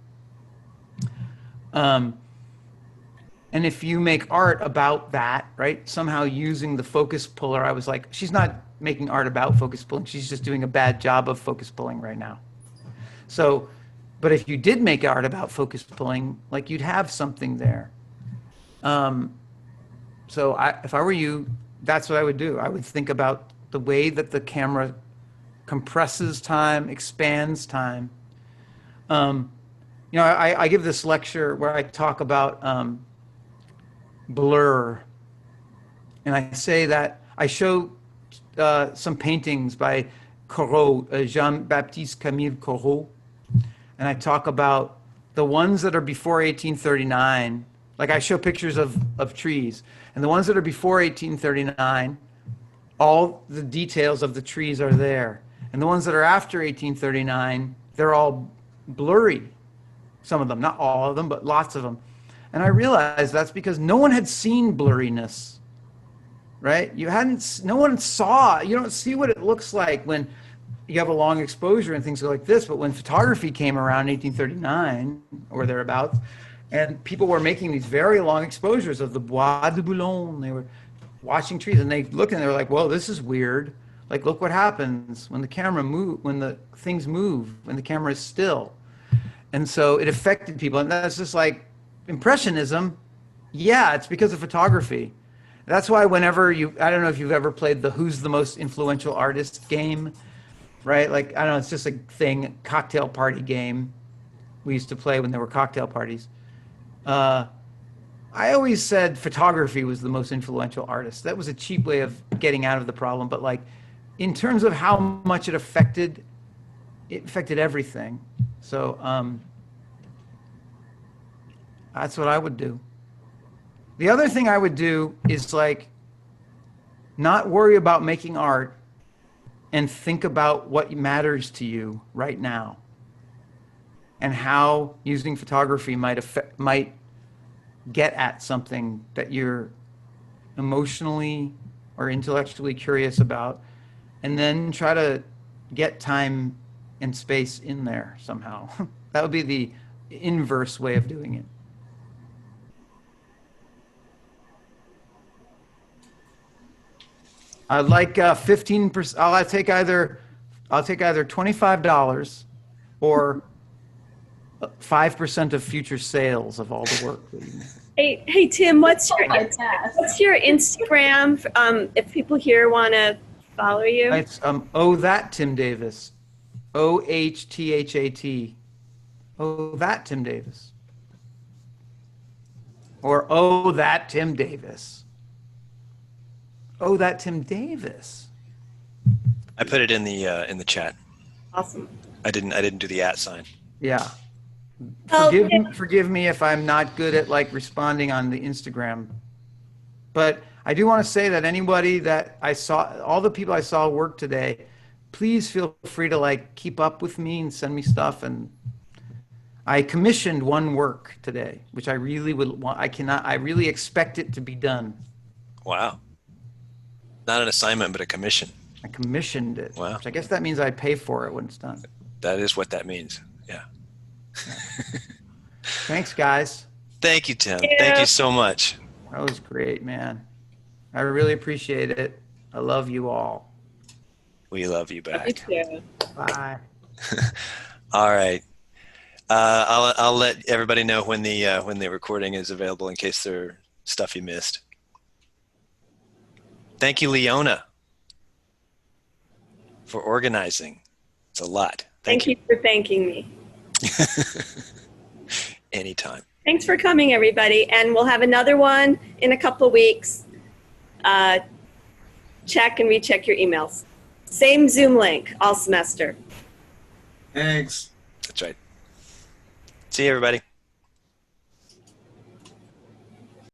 And if you make art about that, right, somehow using the focus puller, I was like, she's not making art about focus pulling, she's just doing a bad job of focus pulling right now. So, but if you did make art about focus pulling, like you'd have something there. So if I were you, that's what I would do. I would think about the way that the camera compresses time, expands time. I give this lecture where I talk about blur. And I say that I show some paintings by Corot, Jean-Baptiste Camille Corot. And I talk about the ones that are before 1839. Like I show pictures of trees. And the ones that are before 1839, all the details of the trees are there. And the ones that are after 1839, they're all blurry. Some of them, not all of them, but lots of them. And I realized that's because no one had seen blurriness, right? You don't see what it looks like when you have a long exposure and things go like this. But when photography came around in 1839 or thereabouts, and people were making these very long exposures of the Bois de Boulogne, they were watching trees and they looked and they were like, whoa, this is weird. Like, look what happens when the things move, when the camera is still. And so it affected people. And that's just like Impressionism. Yeah, it's because of photography. That's why whenever I don't know if you've ever played the Who's the Most Influential Artist game, right? Like, I don't know, it's just a thing, cocktail party game we used to play when there were cocktail parties. I always said photography was the most influential artist. That was a cheap way of getting out of the problem. But like, in terms of how much it affected everything. So that's what I would do. The other thing I would do is like not worry about making art and think about what matters to you right now and how using photography might get at something that you're emotionally or intellectually curious about, and then try to get time and space in there somehow. That would be the inverse way of doing it. I'd like 15%. I'll take either $25 or 5% of future sales of all the work that you make. Hey Tim, what's your Podcast. Instagram? If people here want to follow you, It's that Tim Davis. OHTHAT. Oh, that Tim Davis. Or oh, that Tim Davis. Oh, that Tim Davis. I put it in the chat. Awesome. I didn't do the @ sign. Yeah. Oh, Forgive me if I'm not good at like responding on the Instagram. But I do want to say that anybody that I saw, all the people I saw work today, please feel free to like keep up with me and send me stuff. And I commissioned one work today, which I really would want. I really expect it to be done. Wow. Not an assignment, but a commission. I commissioned it. Wow. Which I guess that means I pay for it when it's done. That is what that means. Yeah. Thanks, guys. Thank you, Tim. Yeah. Thank you so much. That was great, man. I really appreciate it. I love you all. We love you Me back. too. Bye. All right. I'll let everybody know when the recording is available in case there's stuff you missed. Thank you, Leona, for organizing. It's a lot. Thank you for thanking me. Anytime. Thanks for coming, everybody. And we'll have another one in a couple of weeks. Check and recheck your emails. Same Zoom link all semester. Thanks. That's right. See you, everybody.